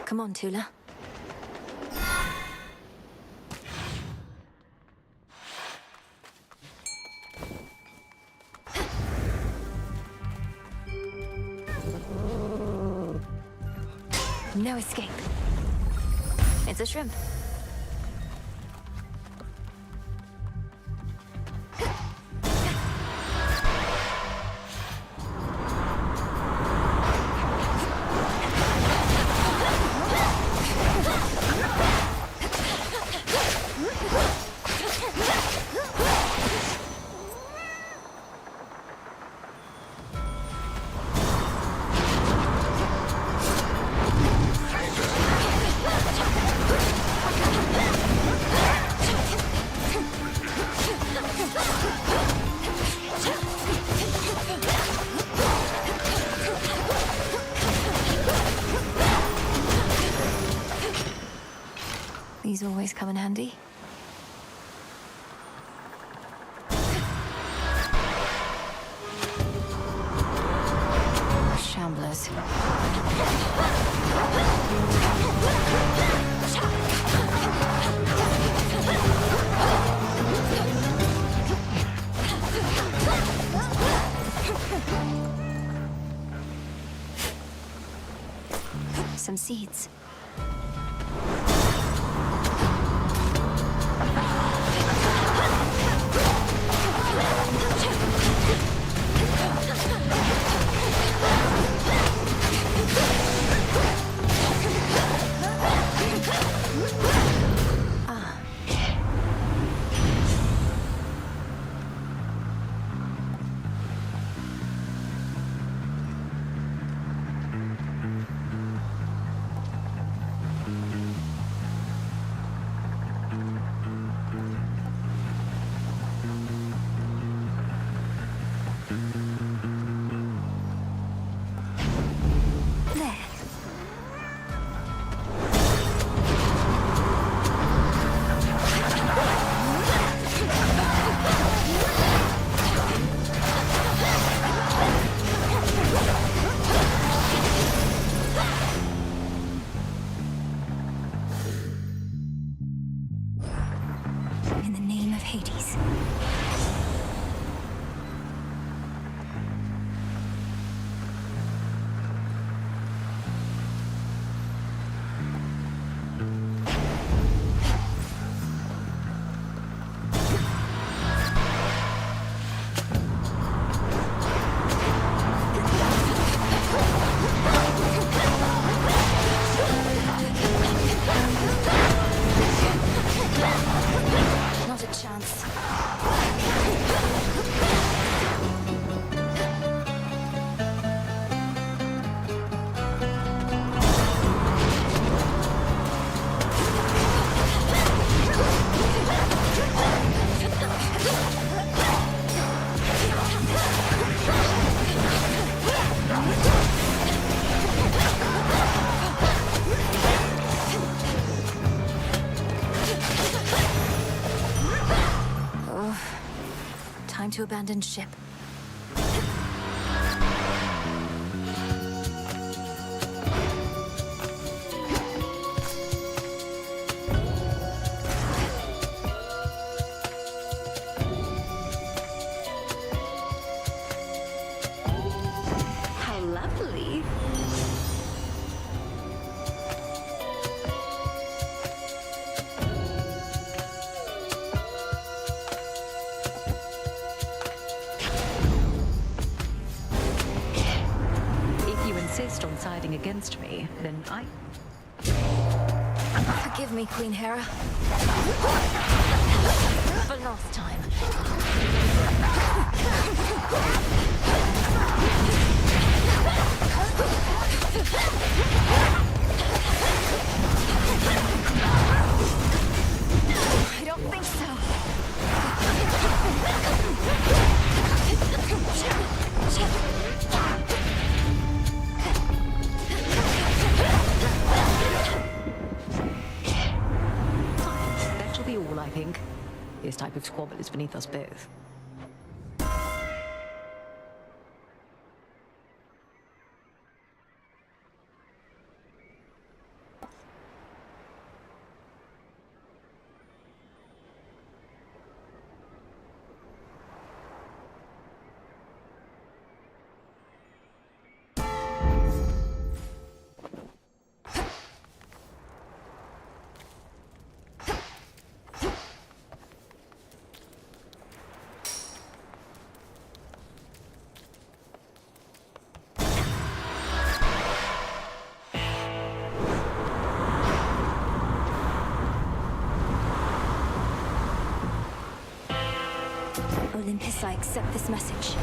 Come on, Tula. No escape. It's a shrimp. These always come in handy. Shamblers. Some seeds. In the name of Hades. Not a chance. Oh, time to abandon ship. How lovely. If you insist on siding against me, then I... Forgive me, Queen Hera. For last time. I don't think That shall be all, I think. This type of squabble is beneath us both. Olympus, I accept this message.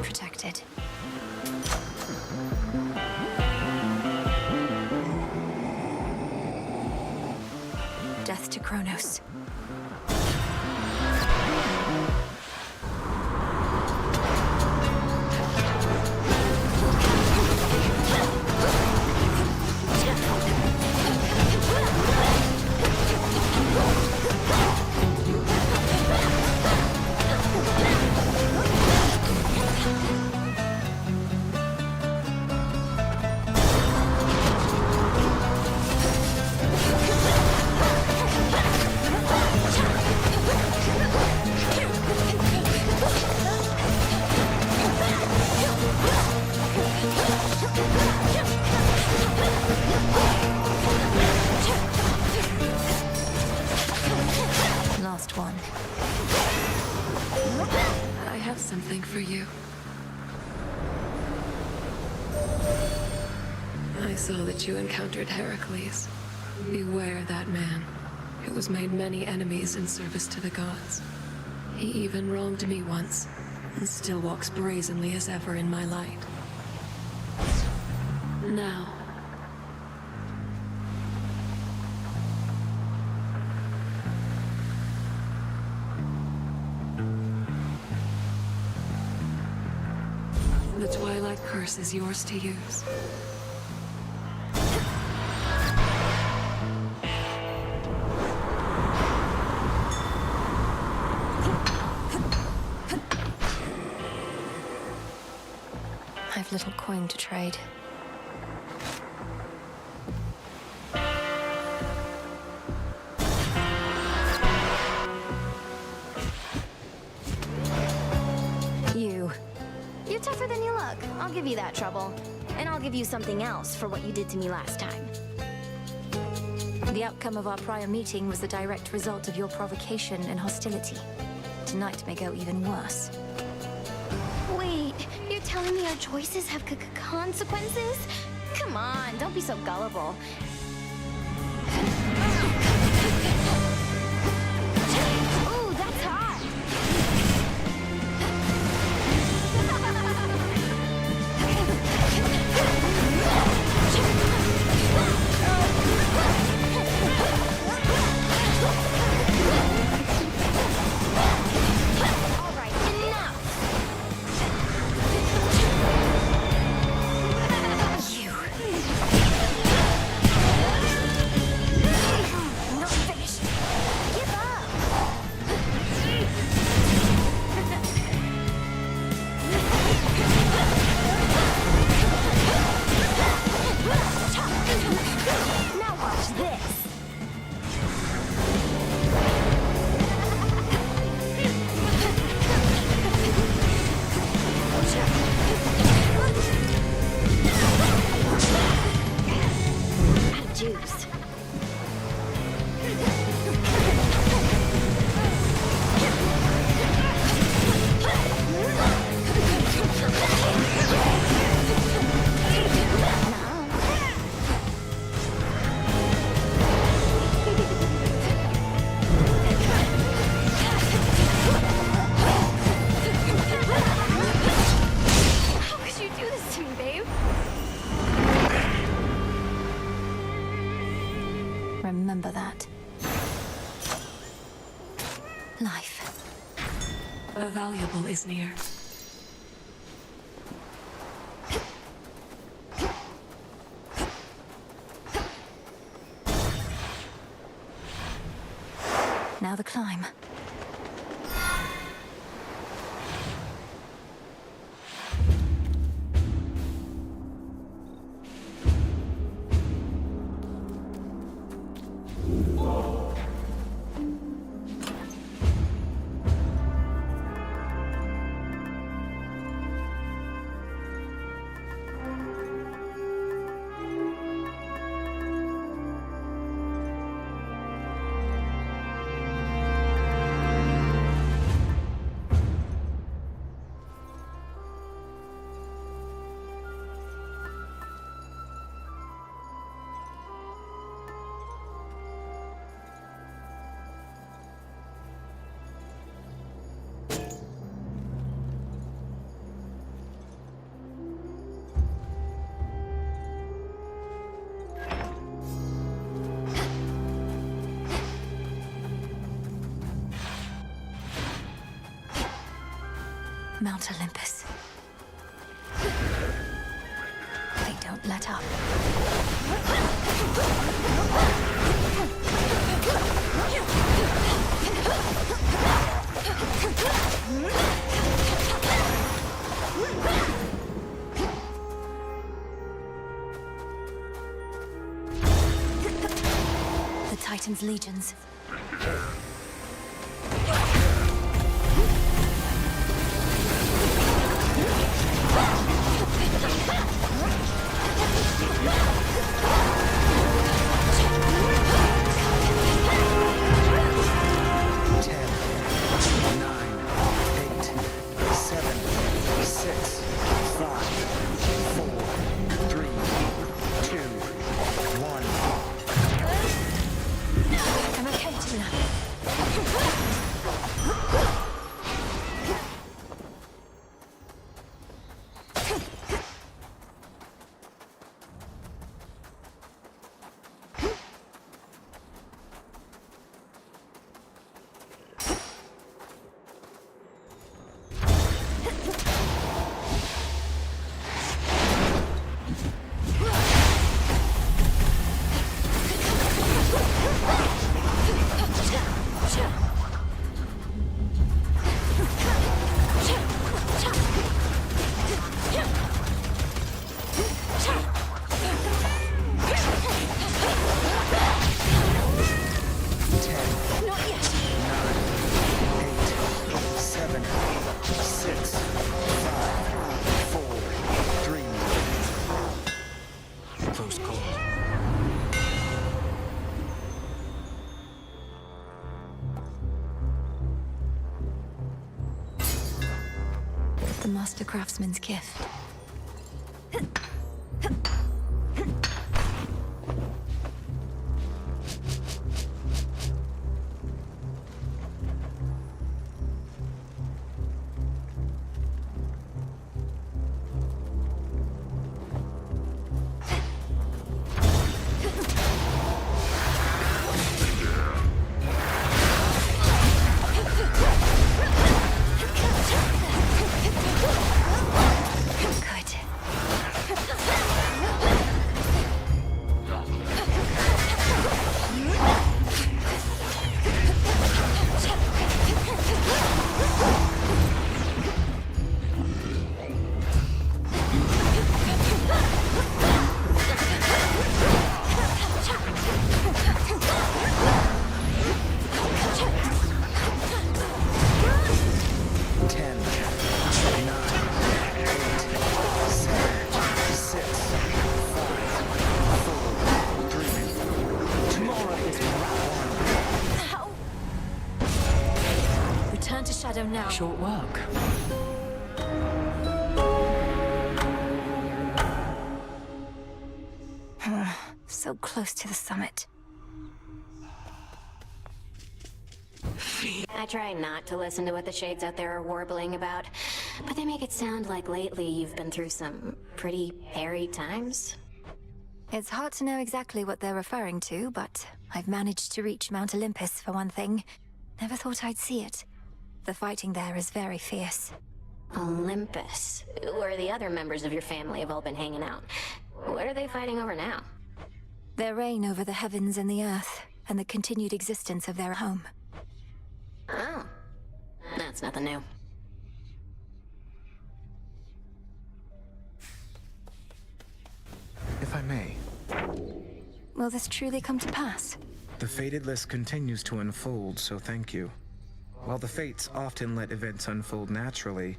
Protected. Death to Kronos. Last one. I have something for you. I saw that you encountered Heracles. Beware that man, who has made many enemies in service to the gods. He even wronged me once, and still walks brazenly as ever in my light. Now, the Twilight Curse is yours to use. I've little coin to trade. You're tougher than you look. I'll give you that trouble. And I'll give you something else for what you did to me last time. The outcome of our prior meeting was the direct result of your provocation and hostility. Tonight may go even worse. Wait, you're telling me our choices have consequences? Come on, don't be so gullible. Ooh, that's hot! All right, enough! You. Not finished. Give up. Now watch this. Out of juice. How could you do this to me, babe? Remember that. Life. The valuable is near. Now the climb. Mount Olympus. They don't let up. The Titan's legions. I'm okay, Tula. Close call. The Master Craftsman's gift. Return to Shadow now. Short work. So close to the summit. I try not to listen to what the shades out there are warbling about, but they make it sound like lately you've been through some pretty hairy times. It's hard to know exactly what they're referring to, but I've managed to reach Mount Olympus for one thing. Never thought I'd see it. The fighting there is very fierce. Olympus, where the other members of your family have all been hanging out. What are they fighting over now? Their reign over the heavens and the earth, and the continued existence of their home. Oh, that's nothing new. If I may. Will this truly come to pass? The fated list continues to unfold, so thank you. While the fates often let events unfold naturally,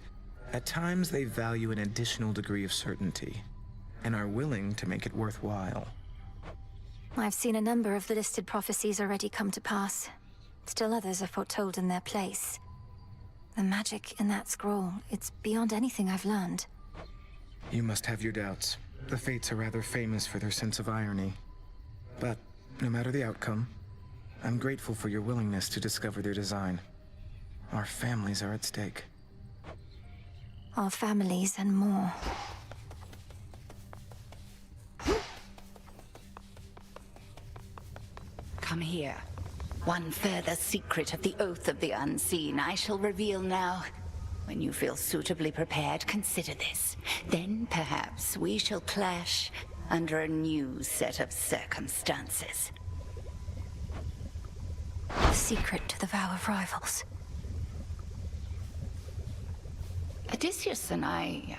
at times they value an additional degree of certainty, and are willing to make it worthwhile. I've seen a number of the listed prophecies already come to pass. Still others are foretold in their place. The magic in that scroll, it's beyond anything I've learned. You must have your doubts. The fates are rather famous for their sense of irony. But no matter the outcome, I'm grateful for your willingness to discover their design. Our families are at stake. Our families and more. Come here. One further secret of the Oath of the Unseen I shall reveal now. When you feel suitably prepared, consider this. Then perhaps we shall clash under a new set of circumstances. The secret to the vow of rivals. Odysseus and I...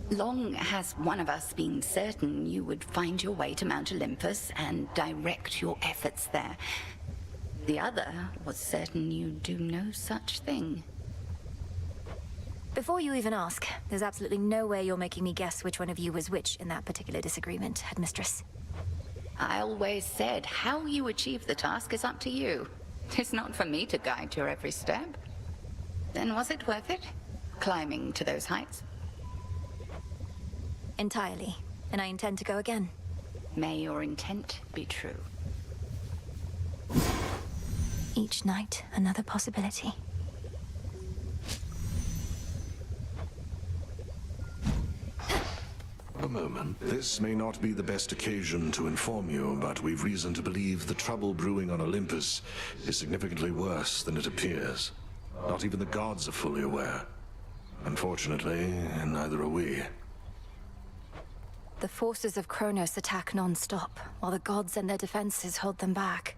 Long has one of us been certain you would find your way to Mount Olympus and direct your efforts there. The other was certain you'd do no such thing. Before you even ask, there's absolutely no way you're making me guess which one of you was which in that particular disagreement, Headmistress. I always said how you achieve the task is up to you. It's not for me to guide your every step. Then was it worth it? Climbing to those heights? Entirely. And I intend to go again. May your intent be true. Each night, another possibility. A moment. This may not be the best occasion to inform you, but we've reason to believe the trouble brewing on Olympus is significantly worse than it appears. Not even the gods are fully aware. Unfortunately, neither are we. The forces of Kronos attack non-stop, while the gods and their defenses hold them back.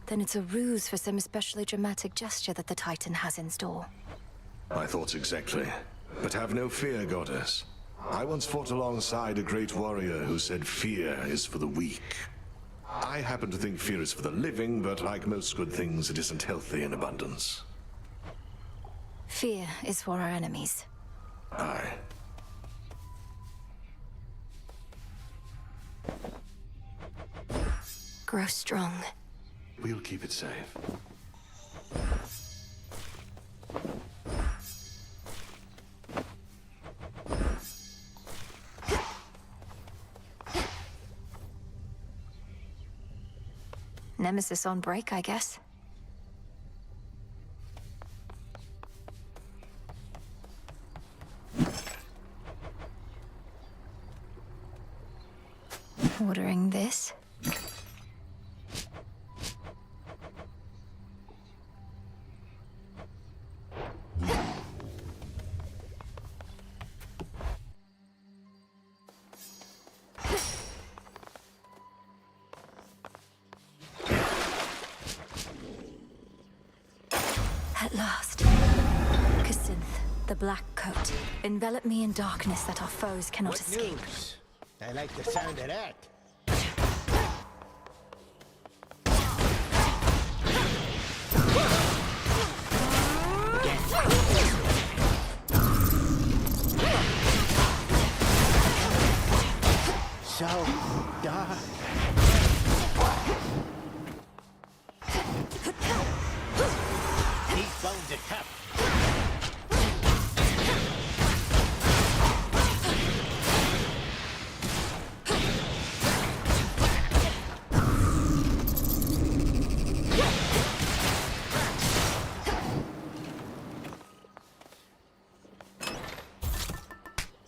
Then it's a ruse for some especially dramatic gesture that the Titan has in store. My thoughts exactly. But have no fear, goddess. I once fought alongside a great warrior who said fear is for the weak. I happen to think fear is for the living, but like most good things, it isn't healthy in abundance. Fear is for our enemies. Aye. Grow strong. We'll keep it safe. Nemesis on break, I guess. Ordering this. At last. Kacinth, the Black Coat. Envelop me in darkness that our foes cannot escape. News? I like the sound of that. So dark. These bones are tough.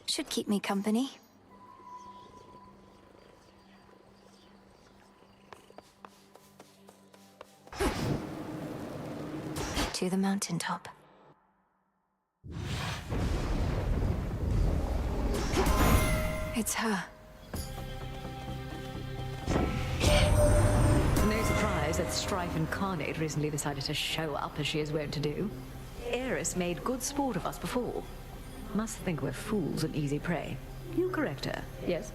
Should keep me company. To the mountaintop. It's her. No surprise that Strife Incarnate recently decided to show up as she is wont to do. Eris made good sport of us before. Must think we're fools and easy prey. You correct her, yes?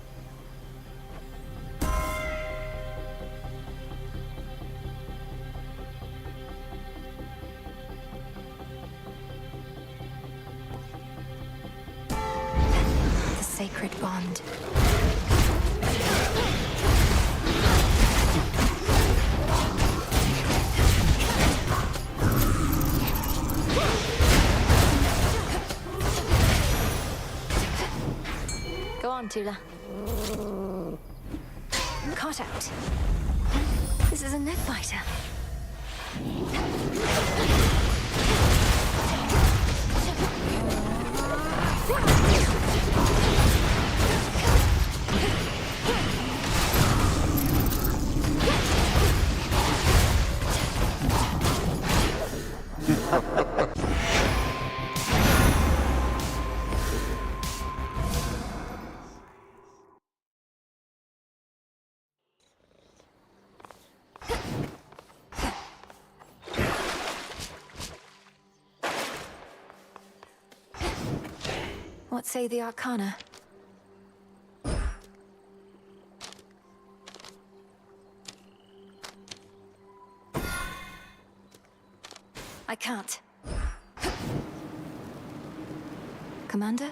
The sacred bond. Go on, Tula. Caught out. This is a net biter. What say the Arcana? I can't. Commander?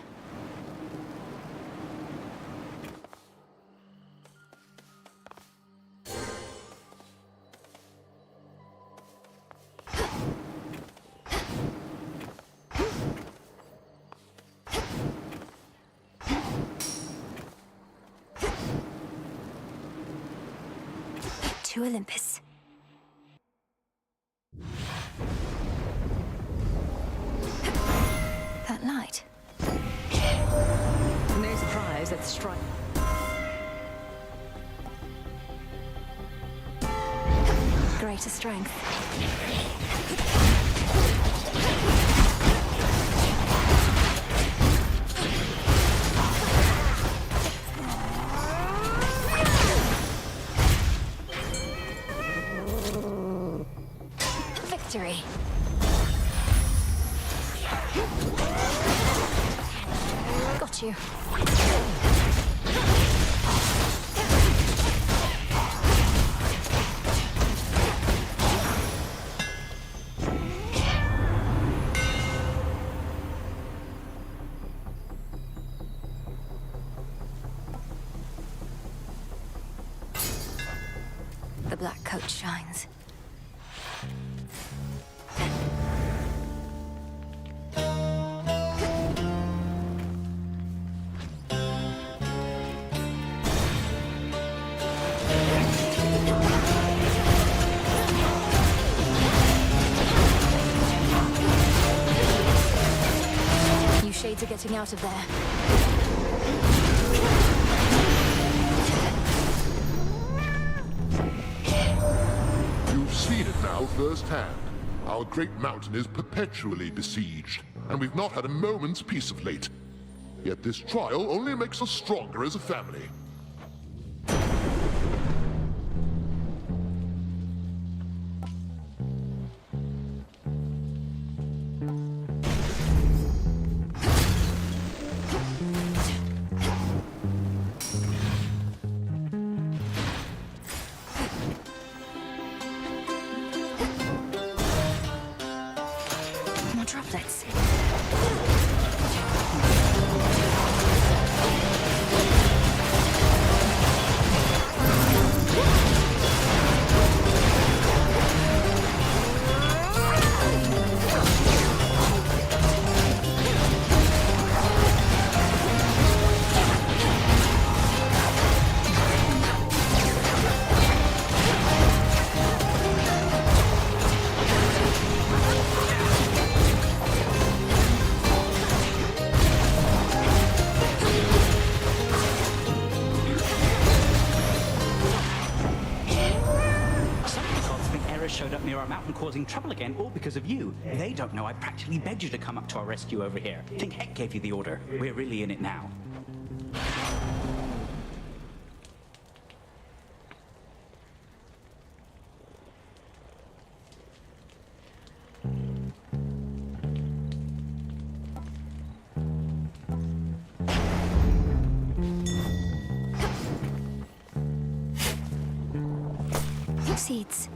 To Olympus. That light. No surprise that strike. Greater strength. Victory. Got you. The black coat shines. You shades are getting out of there. You've seen it now firsthand. Our great mountain is perpetually besieged, and we've not had a moment's peace of late. Yet this trial only makes us stronger as a family. More droplets. Showed up near our mountain causing trouble again, all because of you. They don't know I practically begged you to come up to our rescue over here. Think Heck gave you the order. We're really in it now. Seeds.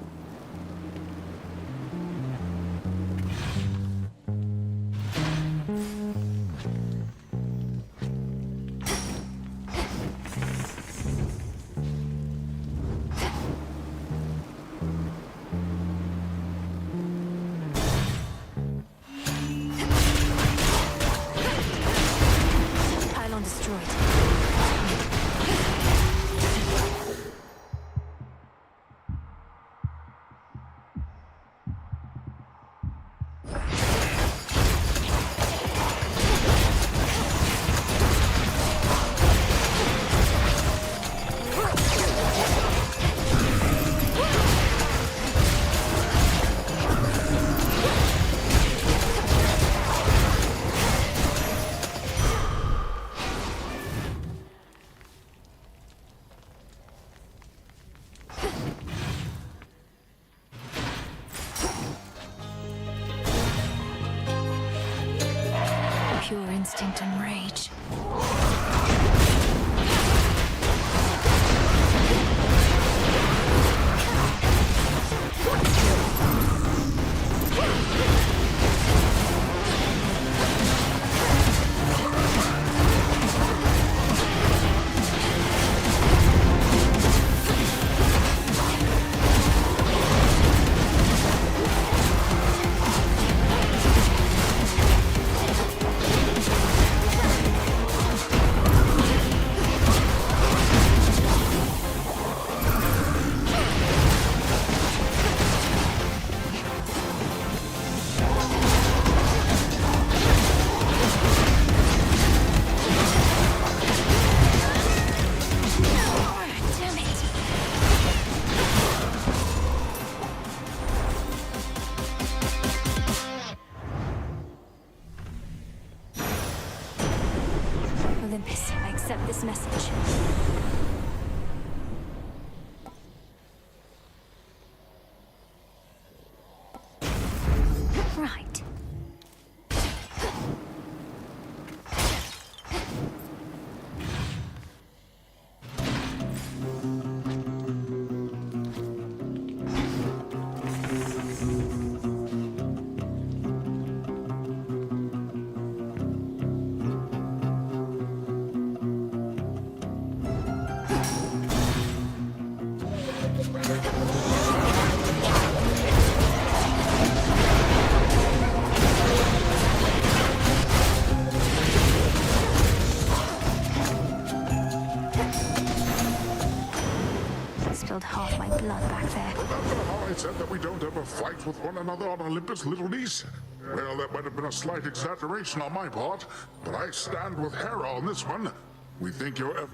Pylon destroyed. instinct and rage. Olympus, I accept this message. Right. Spilled half my blood back there. Remember how I said that we don't ever fight with one another on Olympus, little niece? Well, that might have been a slight exaggeration on my part, but I stand with Hera on this one. We think you're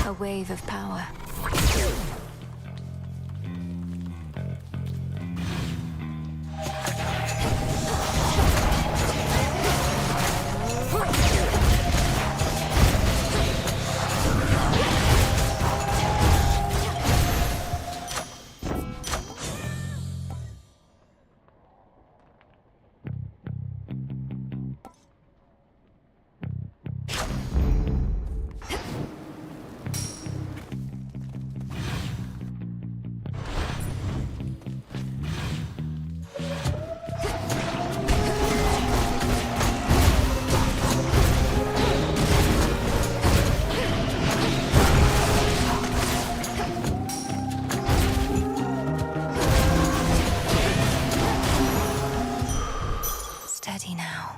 A wave of power. Steady now.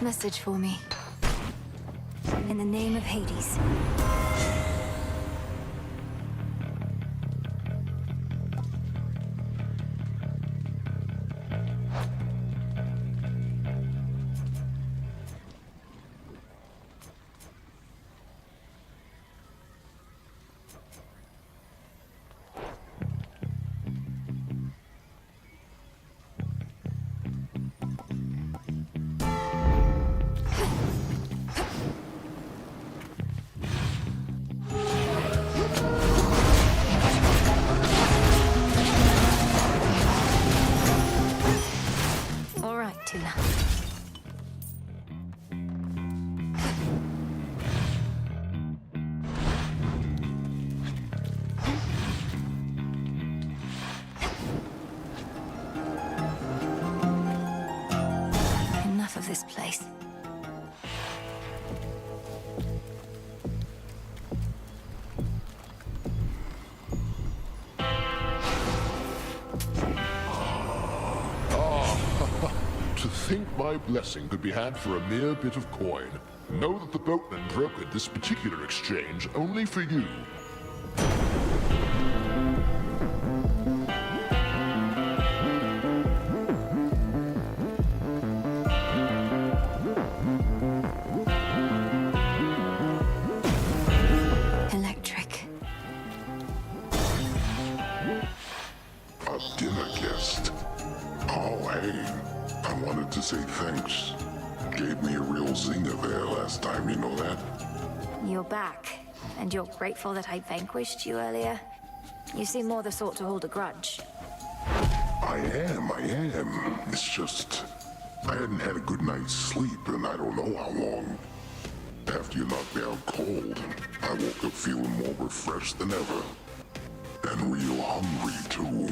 Message for me. In the name of Hades. place. To think my blessing could be had for a mere bit of coin. Know that the boatman brokered this particular exchange only for you. Electric. A dinner guest. Oh, hey. I wanted to say thanks. Gave me a real zinger there last time, you know that? You're back, and you're grateful that I vanquished you earlier? You seem more the sort to hold a grudge. I am. It's just, I hadn't had a good night's sleep in I don't know how long. After you knocked me out cold, I woke up feeling more refreshed than ever. And real hungry, too.